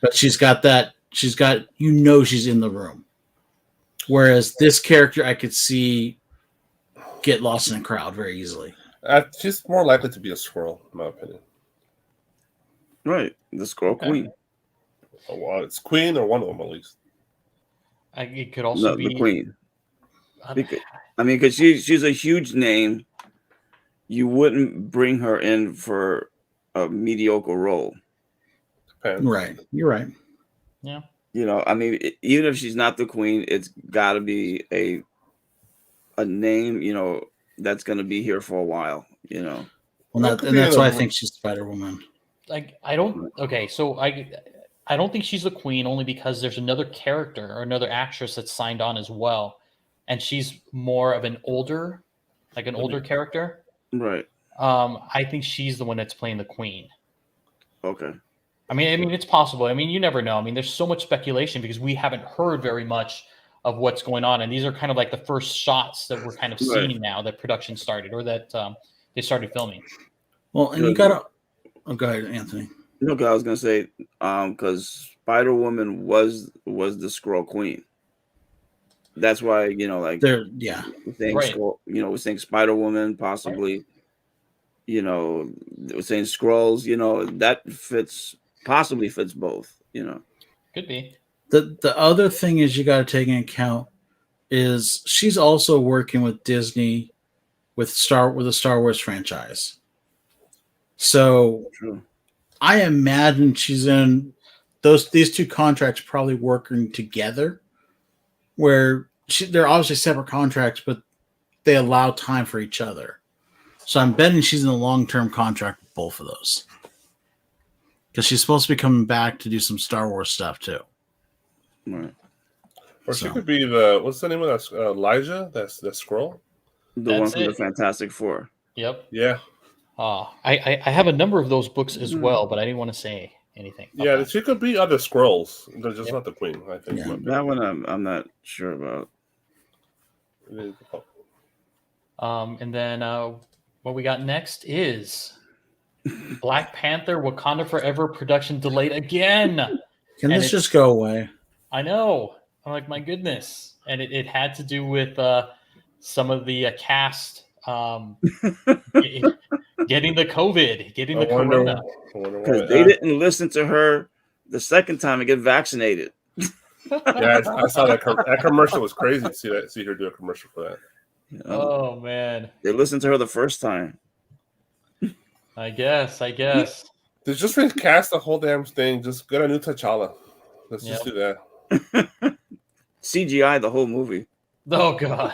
but she's got that. She's got she's in the room. Whereas this character, I could see get lost in a crowd very easily. She's more likely to be a squirrel, in my opinion. Right, the Squirrel Queen. Oh, well, it's Queen or one of them at least. It could also be the Queen. Because she's a huge name. You wouldn't bring her in for a mediocre role. Depends. Right, you're right. Yeah. Even if she's not the Queen, it's got to be a name, that's going to be here for a while. Well, that's why I think she's Spider-Woman. I don't think she's the Queen only because there's another character or another actress that's signed on as well, and she's more of an older character. Right. I think she's the one that's playing the Queen. Okay. I mean, it's possible. I mean, you never know. I mean, there's so much speculation because we haven't heard very much of what's going on, and these are kind of like the first shots that we're kind of seeing now that production started or that they started filming. Well, and you gotta. Oh, go ahead, Anthony. No, I was gonna say, because Spider-Woman was the Squirrel Queen. That's why we're saying Spider-Woman possibly. We're saying Skrulls. That possibly fits both. Could be. The other thing is you got to take into account is she's also working with Disney with the Star Wars franchise. So True. I imagine she's in these two contracts probably working together, where they're obviously separate contracts, but they allow time for each other. So I'm betting she's in a long-term contract with both of those, because she's supposed to be coming back to do some Star Wars stuff too. Right. Or she could be what's the name of that? Elijah, that's the Skrull. The one from the Fantastic Four. Yep. Yeah. I have a number of those books as well, but I didn't want to say anything. Yeah, that. She could be other Skrulls. They're just not the Queen, I think. Yeah. That one I'm not sure about. And then what we got next is Black Panther: Wakanda Forever production delayed again. Can this just go away? I know. I'm like, my goodness. And it had to do with some of the cast getting the COVID, getting the corona. Because they didn't listen to her the second time and get vaccinated. Yeah, I saw that. That commercial was crazy to see her do a commercial for that. Oh, man. They listened to her the first time. I guess. They just recast the whole damn thing. Just get a new T'Challa. Let's just do that. CGI the whole movie. Oh, God.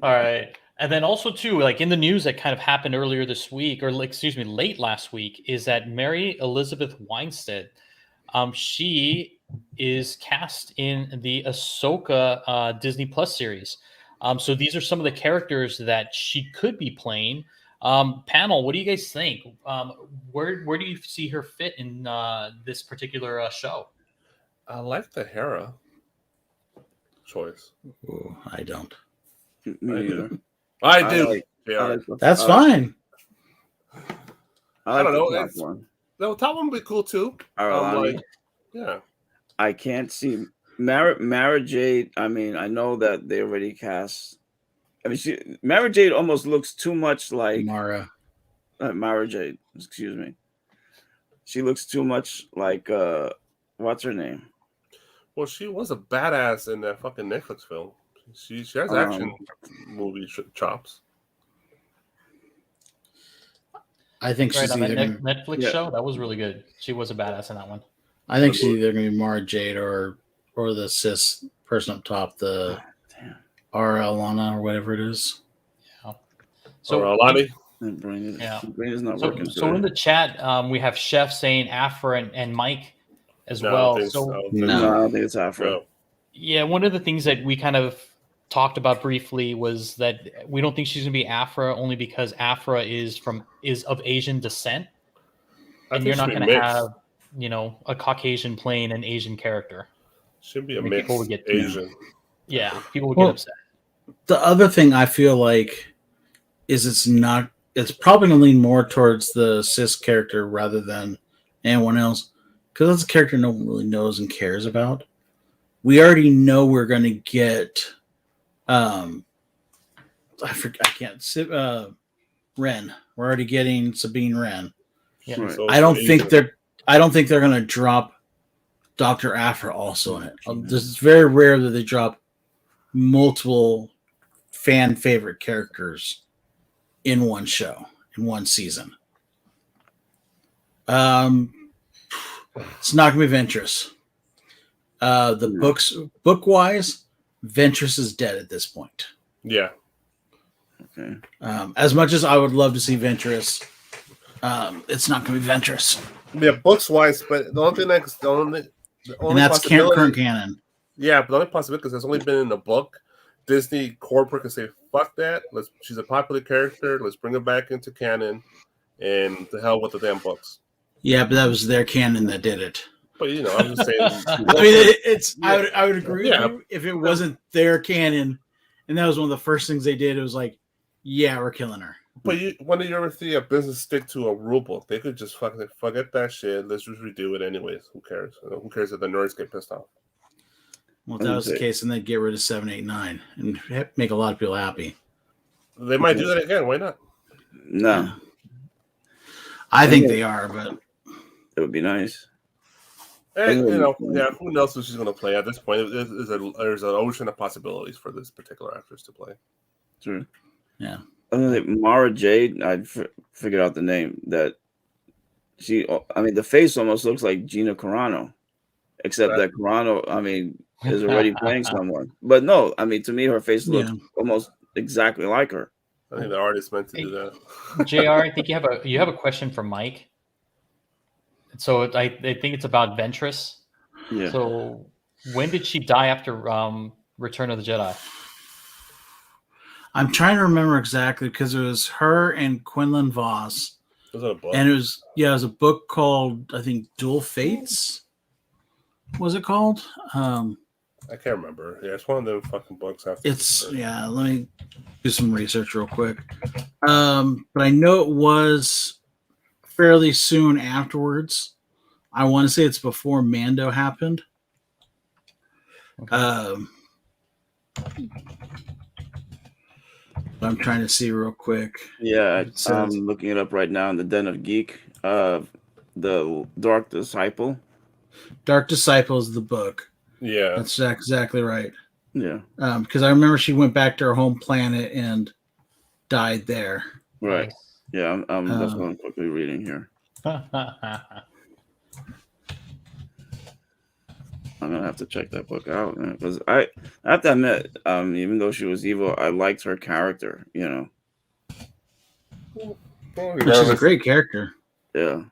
All right. And then also, too, like in the news that kind of happened earlier this week, or late last week, is that Mary Elizabeth Winstead, she is cast in the Ahsoka Disney Plus series. So these are some of the characters that she could be playing. Panel, what do you guys think? Where do you see her fit in this particular show? I like the Hera choice. Ooh, I don't. Me either. I do. That's fine. I don't know. The top one. The top one would be cool too. Yeah. I can't see Mara Jade. I mean, I know that they already cast. I mean, Mara Jade almost looks too much like Mara Jade. Excuse me. She looks too much like what's her name? Well, she was a badass in that fucking Netflix film. She has action movie chops. I think she's on either that Netflix show. That was really good. She was a badass in that one. I think she's either going to be Mara Jade or the cis person up top, the Alana or whatever it is. Yeah. So Alani. Brain is not working. So in the chat, we have Chef saying Afra and Mike as well. I don't think it's Afra. No. Yeah, one of the things that we kind of talked about briefly was that we don't think she's going to be Afra only because Afra is of Asian descent, and you're not going to have. a Caucasian playing an Asian character. Should be a I mean, mixed people would get Asian. Yeah, people would Well, get upset. The other thing I feel like is it's probably going to lean more towards the cis character rather than anyone else, because that's a character no one really knows and cares about. We already know we're going to get I can't Wren. We're already getting Sabine Wren. Yeah. Right. So I don't Asian. think they're going to drop Dr. Aphra also in it. This is very rare that they drop multiple fan favorite characters in one show, in one season. It's not gonna be Ventress. Book wise, Ventress is dead at this point. Yeah. Okay. As much as I would love to see Ventress, it's not gonna be Ventress. Yeah, books wise, but the only thing And that's current canon. Yeah, but the only possibility, because it's only been in the book, Disney corporate can say, "Fuck that! She's a popular character. Let's bring her back into canon, and to hell with the damn books." Yeah, but that was their canon that did it. But I'm just saying. I mean, I would agree Yeah. with you if it wasn't their canon, and that was one of the first things they did. It was like, yeah, we're killing her. But when do you ever see a business stick to a rule book? They could just fucking forget that shit. Let's just redo it anyways. Who cares? Who cares if the nerds get pissed off? Well, if that was the case, then they'd get rid of 7, 8, 9 and make a lot of people happy. They might do that again. Why not? No, I think they are, but it would be nice. And, who knows who she's going to play at this point? There's an ocean of possibilities for this particular actress to play. True. Yeah. Mara Jade, I figured out the name that the face almost looks like Gina Carano, except that Carano, is already playing someone. But no, to me, her face looks almost exactly like her. I think the artist meant to do that. JR, I think you have a question for Mike. So I think it's about Ventress. Yeah. So when did she die after Return of the Jedi? I'm trying to remember exactly because it was her and Quinlan Voss. Was it a book? And it was a book called, I think, Dual Fates. Was it called? I can't remember. Yeah, it's one of them fucking books. Let me do some research real quick. But I know it was fairly soon afterwards. I want to say it's before Mando happened. Okay. I'm trying to see real quick. Yeah, I'm looking it up right now in the Den of Geek. The Dark Disciple. Dark Disciple is the book. Yeah, that's exactly right. Yeah, because I remember she went back to her home planet and died there. Right. Yeah, that's what I'm quickly reading here. I'm gonna have to check that book out, man, because I have to admit, even though she was evil, I liked her character. Which is a great character. Yeah,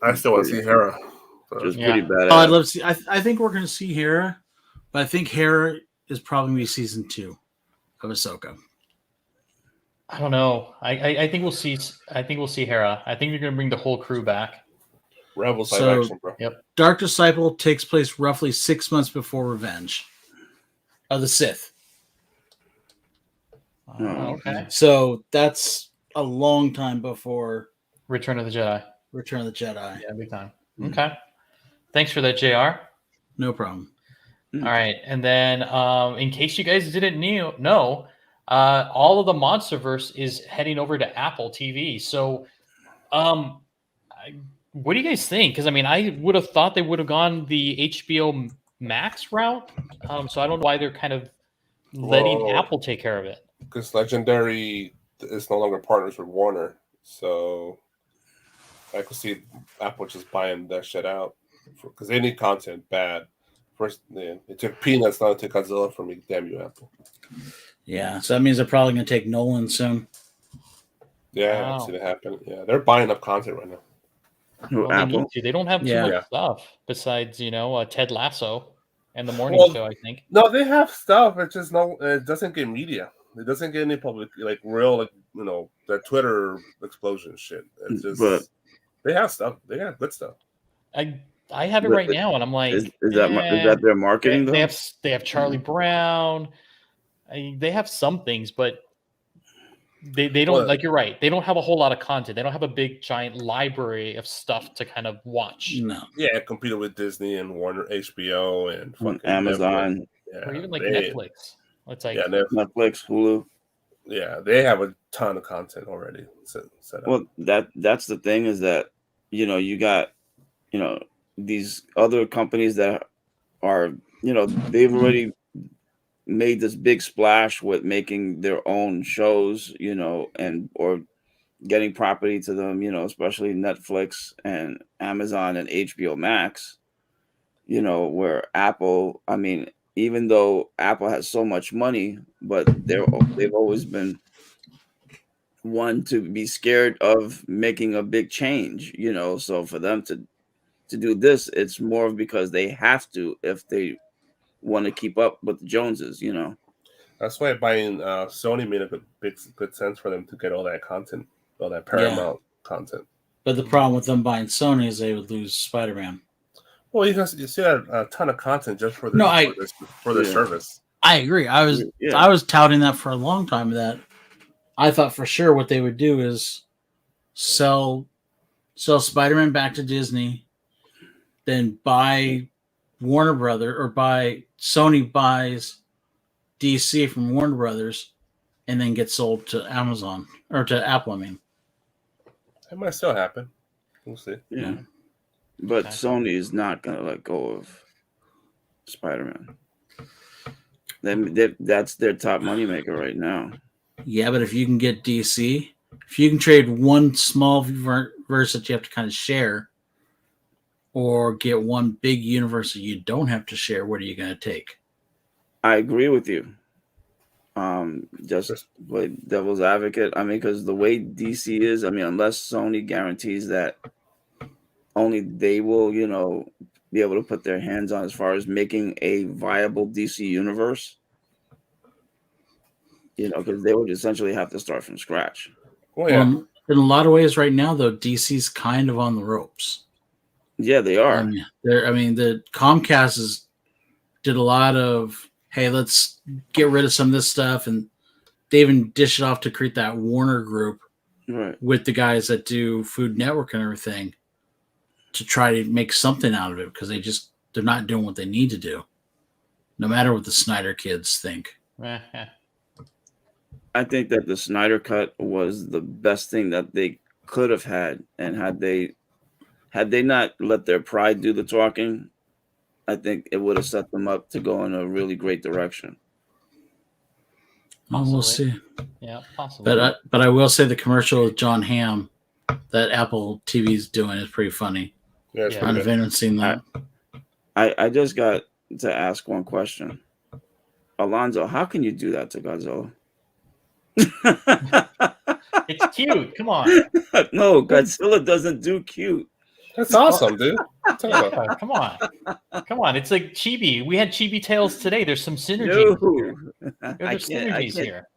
I still want to see Hera. Just pretty badass. Oh, I'd love to see. I think we're going to see Hera, but I think Hera is probably going to be season 2 of Ahsoka. I don't know. I think we'll see. I think we'll see Hera. I think they're going to bring the whole crew back. Rebels live action, bro. Yep. Dark Disciple takes place roughly 6 months before Revenge of the Sith. Okay. So that's a long time before Return of the Jedi. Yeah, big time. Okay. Thanks for that, JR. No problem. All right. And then in case you guys didn't know, all of the Monsterverse is heading over to Apple TV. So what do you guys think? Because, I would have thought they would have gone the HBO Max route. So I don't know why they're kind of letting Apple take care of it. Because Legendary is no longer partners with Warner. So I could see Apple just buying that shit out. Because they need content bad. First, it took Peanuts, now it took Godzilla from me. Damn you, Apple. Yeah, so that means they're probably going to take Nolan soon. Yeah, Wow. I've seen it happen. Yeah, they're buying up content right now. Well, they need to. They don't have too much stuff besides, Ted Lasso and the morning show, I think. No, they have stuff. It's just it doesn't get media. It doesn't get any public, that Twitter explosion shit. It's just, they have stuff. They have good stuff. I have it But right now, and I'm like, is that their marketing though? they have Charlie Brown. They have some things, but they don't, like, you're right. They don't have a whole lot of content. They don't have a big giant library of stuff to kind of watch. No. Yeah, competed with Disney and Warner, HBO, and fucking Amazon, Yeah, or even like Netflix. It's like, Netflix, Hulu. Yeah, they have a ton of content already set up. Well, that's the thing is that you got these other companies that are they've already made this big splash with making their own shows, and or getting property to them, especially Netflix and Amazon and HBO Max, where Apple, I mean, even though Apple has so much money, but they've always been one to be scared of making a big change, so for them to do this, it's more of because they have to if they want to keep up with the Joneses, That's why buying Sony made a good sense for them to get all that content, all that Paramount content. But the problem with them buying Sony is they would lose Spider-Man. Well, you see a ton of content just for their service. I agree. I was touting that for a long time. That I thought for sure what they would do is sell Spider-Man back to Disney, then buy Warner Brothers, or Sony buys DC from Warner Brothers, and then get sold to Amazon or to Apple. I mean, it might still happen. We'll see. Yeah, but Sony is not gonna let go of Spider-Man. That's their top moneymaker right now. Yeah, but if you can get DC, if you can trade one small verse that you have to kind of share, or get one big universe that you don't have to share, what are you going to take? I agree with you. Just like devil's advocate. I mean, because the way DC is, I mean, unless Sony guarantees that only they will, be able to put their hands on as far as making a viable DC universe, because they would essentially have to start from scratch. Well, yeah. In a lot of ways right now, though, DC's kind of on the ropes. Yeah, they are. The Comcast did a lot of, hey, let's get rid of some of this stuff, and they even dish it off to create that Warner group with the guys that do Food Network and everything to try to make something out of it, because they're not doing what they need to do, no matter what the Snyder kids think. I think that the Snyder Cut was the best thing that they could have had, and had they not let their pride do the talking, I think it would have set them up to go in a really great direction. Well, we'll see. Yeah, possibly. But I will say the commercial with John Hamm that Apple TV's doing is pretty funny. Yeah, I don't know if anyone's seen that. I just got to ask one question. Alonzo, how can you do that to Godzilla? It's cute. Come on. No, Godzilla doesn't do cute. That's awesome, dude. Yeah, come on. It's like Chibi. We had Chibi Tales today. There's some synergy. No. There's synergies here.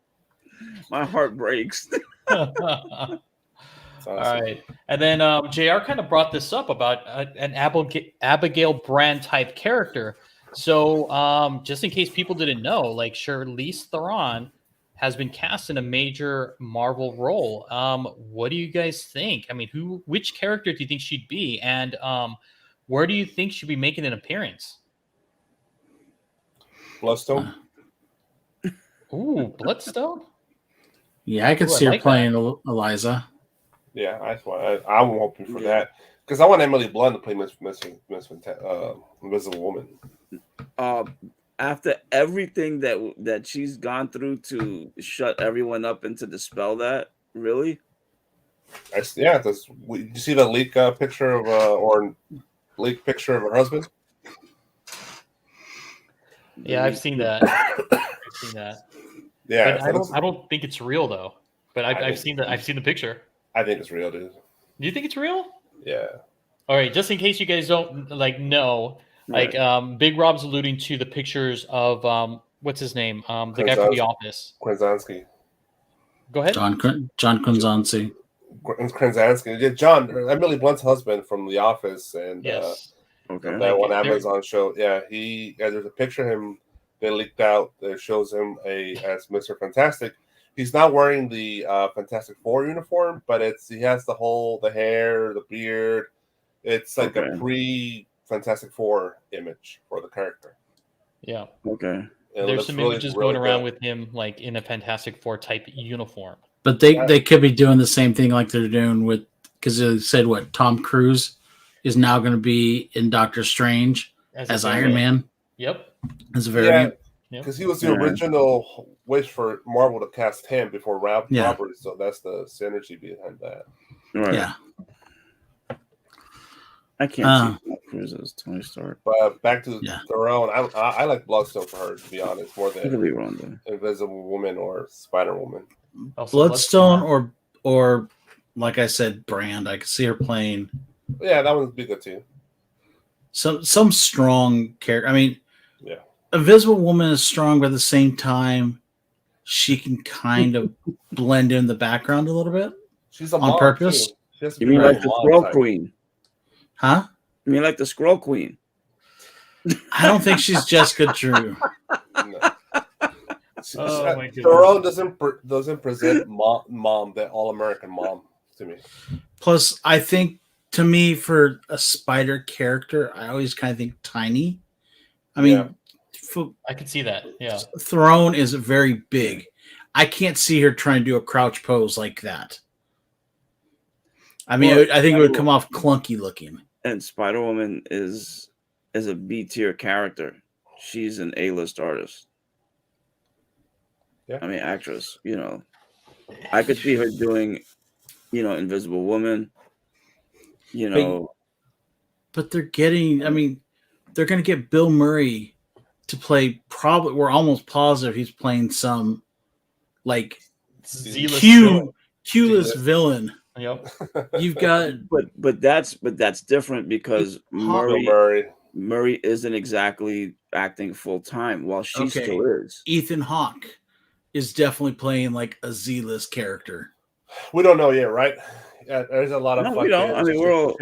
My heart breaks. Awesome. All right. And then JR kind of brought this up about an Abigail Brand type character. So just in case people didn't know, like Charlize Theron has been cast in a major Marvel role. What do you guys think? I mean, which character do you think she'd be? And where do you think she'd be making an appearance? Bloodstone? Ooh, Bloodstone? Yeah, I could see her playing Eliza. Yeah, that's why I'm hoping for that. Because I want Emily Blunt to play Invisible Woman. After everything that she's gone through to shut everyone up and to dispel that, really? Did you see the leak picture of her husband? Yeah, I've seen that. Yeah, but I don't think it's real though. But I've seen the picture. I think it's real, dude. Do you think it's real? Yeah. All right, just in case you guys don't know. Like Big Rob's alluding to the pictures of what's his name? The guy from The Office. Krasinski. Go ahead. John Krasinski. Krasinski. Yeah, John, Emily Blunt's husband from The Office, and Yes. Okay. that one Amazon show. Yeah, there's a picture of him that leaked out that shows him as Mr. Fantastic. He's not wearing the Fantastic Four uniform, but he has the hair, the beard. It's like a pre-Fantastic Four image for the character. Yeah. Okay. And there's some images going around with him like in a Fantastic Four type uniform. But they could be doing the same thing like they're doing with, because they said Tom Cruise is now going to be in Doctor Strange as Iron Man. Yep. As a variant. Because he was the original wish for Marvel to cast him before Robert, so that's the synergy behind that. Right. Yeah. I can't see Tom Cruise as Tony Stark. But back to Theron, I like Bloodstone for her, to be honest, more than Invisible Woman or Spider Woman. Bloodstone or like I said, Brand. I could see her playing. Yeah, that would be good too. Some strong character. I mean, Invisible Woman is strong, but at the same time, she can kind of blend in the background a little bit. She's on purpose. You mean like the Squirrel Queen? Huh? You mean like the Squirrel Queen? I don't think she's Jessica Drew. No. Theron doesn't present mom, that all-American mom to me. Plus, I think to me, for a spider character, I always kind of think tiny. I mean, I can see that. Yeah, Throne is very big. I can't see her trying to do a crouch pose like that. I mean, I think it would come off clunky looking. And Spider Woman is a B tier character. She's an A-list artist. Yeah. I mean, actress. I could see her doing, Invisible Woman. But they're getting. I mean, they're going to get Bill Murray to play. Probably, we're almost positive he's playing some like Q-less villain. Yep. You've got, but that's different because Murray isn't exactly acting full time while she still is. Ethan Hawke is definitely playing like a Z-list character. We don't know yet, right? Yeah, there's a lot of. We don't. I mean, we're all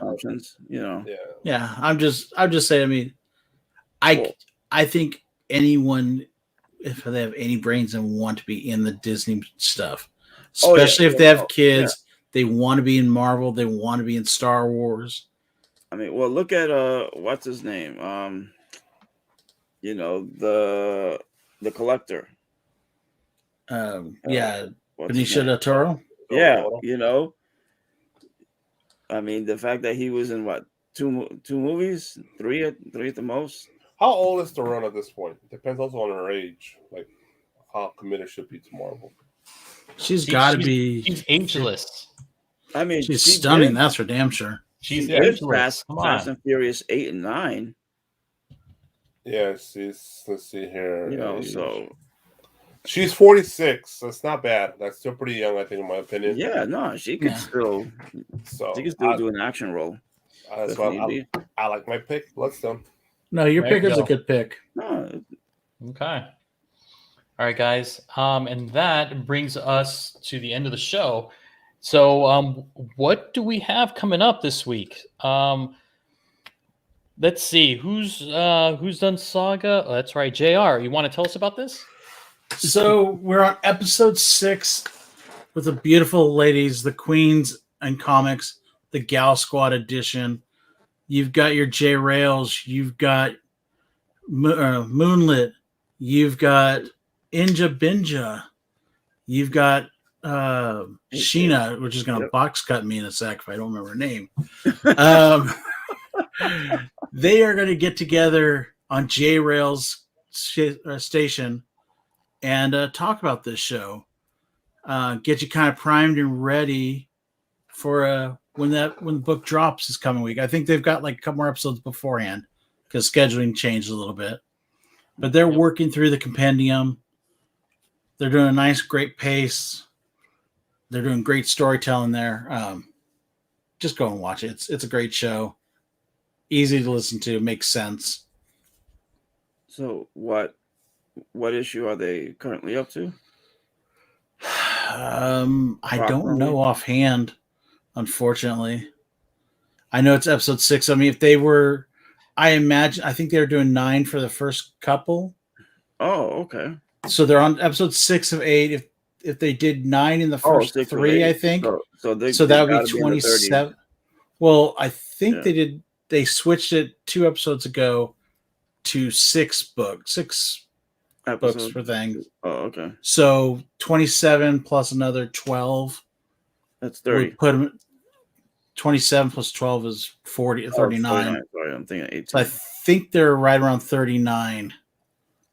options. Yeah. I'm just saying. I mean, I think anyone, if they have any brains and want to be in the Disney stuff, especially if they have kids, they want to be in Marvel, they want to be in Star Wars. I mean, well, look at what's his name? The Collector. Benicio del Toro. Yeah, I mean, the fact that he was in two movies, three at the most. How old is Theron at this point? It depends also on her age, like how committed should be to Marvel. She's got to be. She's ageless. I mean, she's stunning. That's for damn sure. She's ageless. Fast and Furious 8 and 9. Yeah, let's see here. So she's 46. So it's not bad. That's still pretty young, I think, in my opinion. Yeah, no, she can still. She can still do an action role. That's why I like my pick, Bloodstone. No, your pick is a good pick. No. Okay. All right, guys. And that brings us to the end of the show. So what do we have coming up this week? Let's see. Who's done Saga? Oh, that's right. JR, you want to tell us about this? So we're on episode 6 with the beautiful ladies, the Queens and Comics, the Gal Squad edition. You've got your J Rails. You've got Moonlit. You've got Inja Binja. You've got Sheena, which is going to box cut me in a sec if I don't remember her name. They are going to get together on J Rails station and talk about this show. Get you kind of primed and ready for when the book drops this coming week. I think they've got like a couple more episodes beforehand because scheduling changed a little bit. But they're working through the compendium. They're doing a nice, great pace. They're doing great storytelling there. Just go and watch it. It's a great show. Easy to listen to. Makes sense. So what issue are they currently up to? I don't know offhand, unfortunately. I know it's episode 6. I mean, if they were, I think they were doing 9 for the first couple. Oh, okay. So they're on episode 6 of 8. If they did 9 in the first 3, I think. So that would be 27. Well, I think they switched it 2 episodes ago to 6 books for things. Oh, okay. So 27 plus another 12. That's 30. Would put them 27 plus 12 is 39. 39. Sorry, I'm thinking 18. So I think they're right around 39,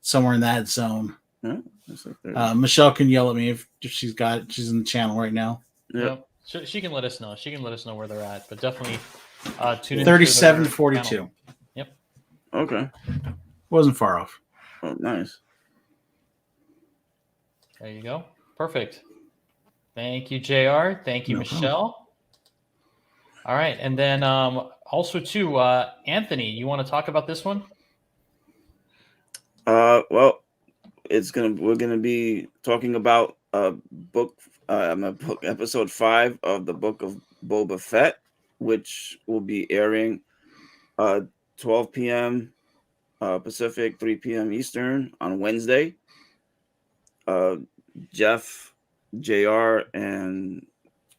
somewhere in that zone. Yeah, that's like Michelle can yell at me if she's got it. She's in the channel right now. Yeah. She can let us know. She can let us know where they're at, but definitely tune in. 37-42. Yep. Okay. Wasn't far off. Oh, nice. There you go. Perfect. Thank you, JR. Thank you, Michelle. All right, and then also too, Anthony, you want to talk about this one? Well, we're gonna be talking about book episode 5 of the Book of Boba Fett, which will be airing 12 p.m. Pacific, 3 p.m. Eastern on Wednesday. Jeff, JR, and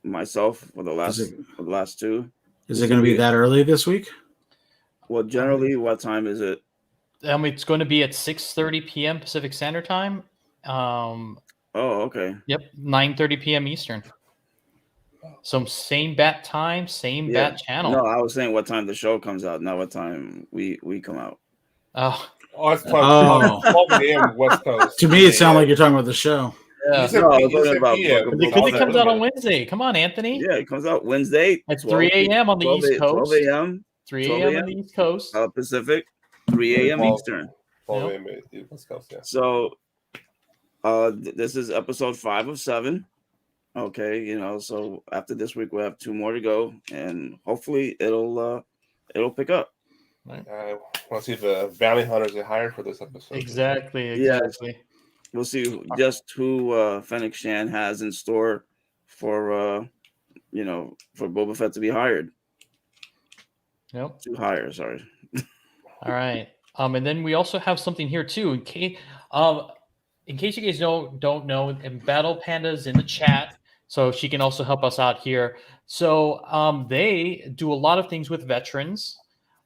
myself for the last 2. Is it going to be that early this week? Well, generally, what time is it? It's going to be at 6:30 p.m. Pacific Standard Time. Oh, okay. Yep, 9:30 p.m. Eastern. So same bat time, same bat channel. No, I was saying what time the show comes out, not what time we come out. It's 12 a.m. West Coast. To me, it sounded like you're talking about the show. Yeah. Because it comes out on Wednesday. Come on, Anthony. Yeah, it comes out Wednesday. At 3 a.m. on the East Coast. 12 a.m. 3 a.m. on the East Coast. Pacific, 3 a.m. Eastern. 12 a.m. West Coast, yeah. So this is episode 5 of 7. Okay, so after this week we'll have 2 more to go, and hopefully it'll pick up. Right. I want to see if the bounty hunters get hired for this episode. Exactly. Yeah. We'll see just who Fennec Shan has in store for for Boba Fett to be hired. Yep. To hire, sorry. All right. And then we also have something here too. In case you guys don't know, and Battle Panda's in the chat, so she can also help us out here. So they do a lot of things with veterans.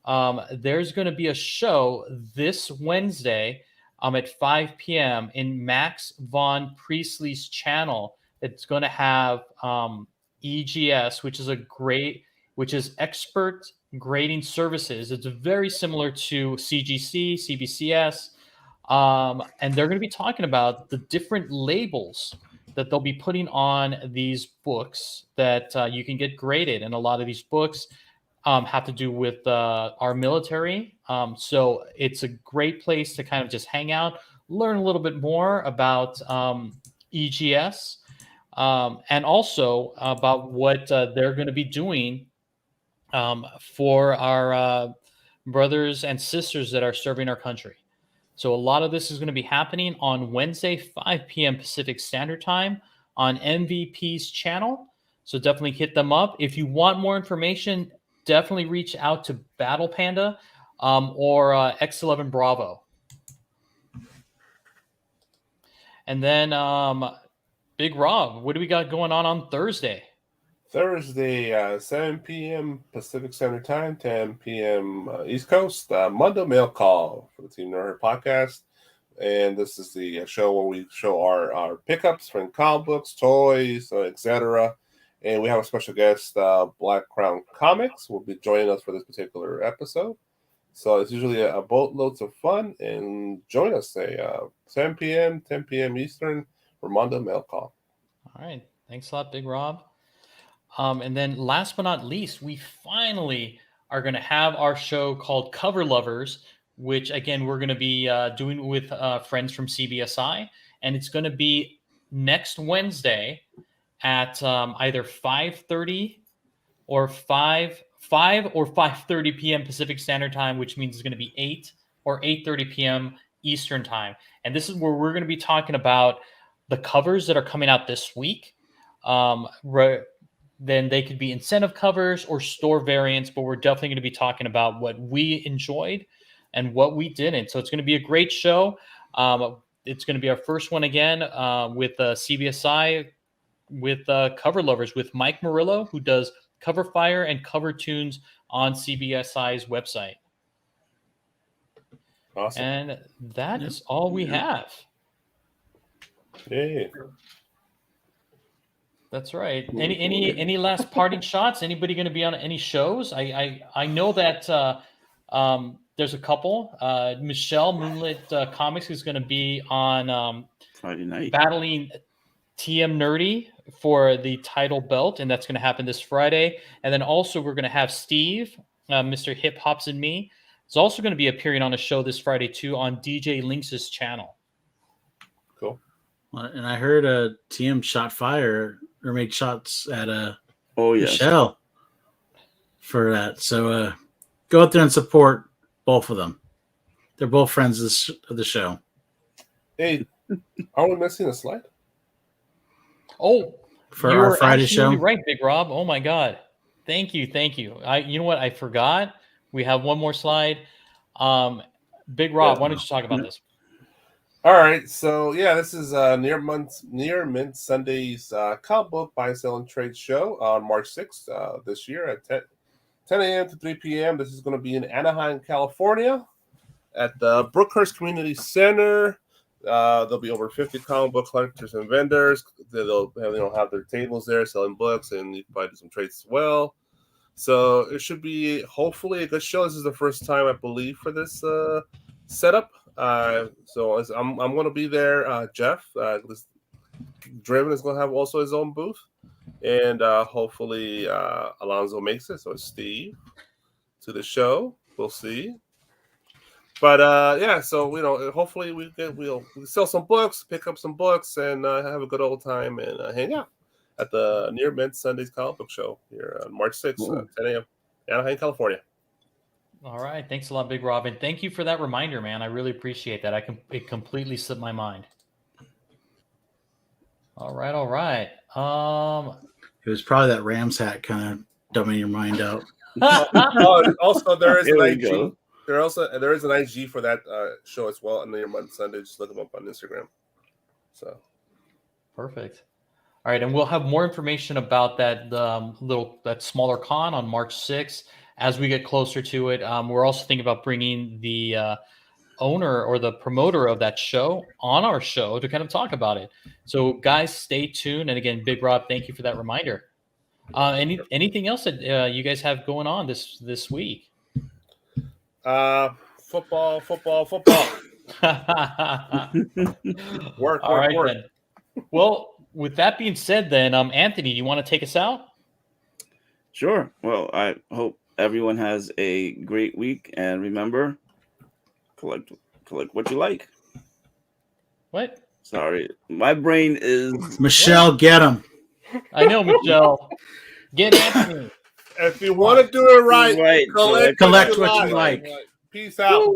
There's going to be a show this Wednesday at 5 p.m. in Max Von Priestley's channel. It's going to have EGS, which is Expert Grading Services. It's very similar to CGC, CBCS, and they're going to be talking about the different labels that they'll be putting on these books that you can get graded. And a lot of these books have to do with our military. So it's a great place to kind of just hang out, learn a little bit more about EGS, and also about what they're going to be doing for our brothers and sisters that are serving our country. So a lot of this is going to be happening on Wednesday, 5 p.m. Pacific Standard Time on MVP's channel. So definitely hit them up. If you want more information, definitely reach out to Battle Panda or X11 Bravo. And then Big Rob, what do we got going on Thursday? Thursday, 7 p.m. Pacific Standard Time, 10 p.m. East Coast, Mundo Mail Call for the Team Nerd podcast. And this is the show where we show our pickups from comic books, toys, etc. And we have a special guest, Black Crown Comics, will be joining us for this particular episode. So it's usually a boatloads of fun. And join us, 7 p.m., 10 p.m. Eastern for Mundo Mail Call. All right. Thanks a lot, Big Rob. And then last but not least, we finally are going to have our show called Cover Lovers, which, again, we're going to be doing with friends from CBSI. And it's going to be next Wednesday at either 5:30 or 5 or 5:30 p.m. Pacific Standard Time, which means it's going to be 8 or 8:30 p.m. Eastern Time. And this is where we're going to be talking about the covers that are coming out this week. Then they could be incentive covers or store variants, but we're definitely going to be talking about what we enjoyed and what we didn't. So it's going to be a great show. It's going to be our first one again with CBSI, with Cover Lovers, with Mike Murillo, who does Cover Fire and Cover Tunes on CBSI's website. Awesome. And that is all we have. Yeah. That's right. Any last parting shots? Anybody going to be on any shows? I know that there's a couple. Michelle Moonlit Comics is going to be on Friday night battling TM Nerdy for the title belt, and that's going to happen this Friday. And then also we're going to have Steve, Mr. Hip Hops and Me, is also going to be appearing on a show this Friday too on DJ Lynx's channel. Cool. And I heard TM shot fire or made shots at yes. Michelle for that. So go out there and support both of them. They're both friends of the show. Hey, are we missing a slide? Oh, for our Friday show. Right, Big Rob. Oh my God. Thank you. You know what? I forgot. We have one more slide. Big Rob, why don't you talk about this? All right, so yeah, this is Near Mint Sunday's comic book buy, sell, and trade show on March 6th this year at 10 a.m. to 3 p.m. This is going to be in Anaheim, California, at the Brookhurst Community Center. There'll be over 50 comic book collectors and vendors. They'll have their tables there selling books, and you can buy some trades as well. So it should be hopefully a good show. This is the first time, I believe, for this setup. So I'm going to be there. Jeff, Driven is going to have also his own booth, and hopefully Alonzo makes it. So it's Steve to the show. We'll see. But yeah, so hopefully we'll sell some books, pick up some books, and have a good old time and hang out at the Near Mint Sunday's comic book show here on March 6th, 10 a.m. Anaheim, California. All right. Thanks a lot, Big Rob. And thank you for that reminder, man. I really appreciate that. It completely slipped my mind. All right. It was probably that Rams hat kind of dumbing your mind out. Also, there is an IG. Go. There is an IG for that show as well on Near Mint Sunday. Just look them up on Instagram. So perfect. All right, and we'll have more information about that that smaller con on March 6th as we get closer to it. We're also thinking about bringing the owner or the promoter of that show on our show to kind of talk about it. So, guys, stay tuned. And again, Big Rob, thank you for that reminder. Anything else that you guys have going on this week? Football. Work. Then. Well, with that being said, then, Anthony, you want to take us out? Sure. Well, I hope everyone has a great week, and remember, collect what you like. What? Sorry, my brain is Michelle. Get him. I know, Michelle. Get Anthony. If you want to do it right, Right. Collect what you like. Peace out.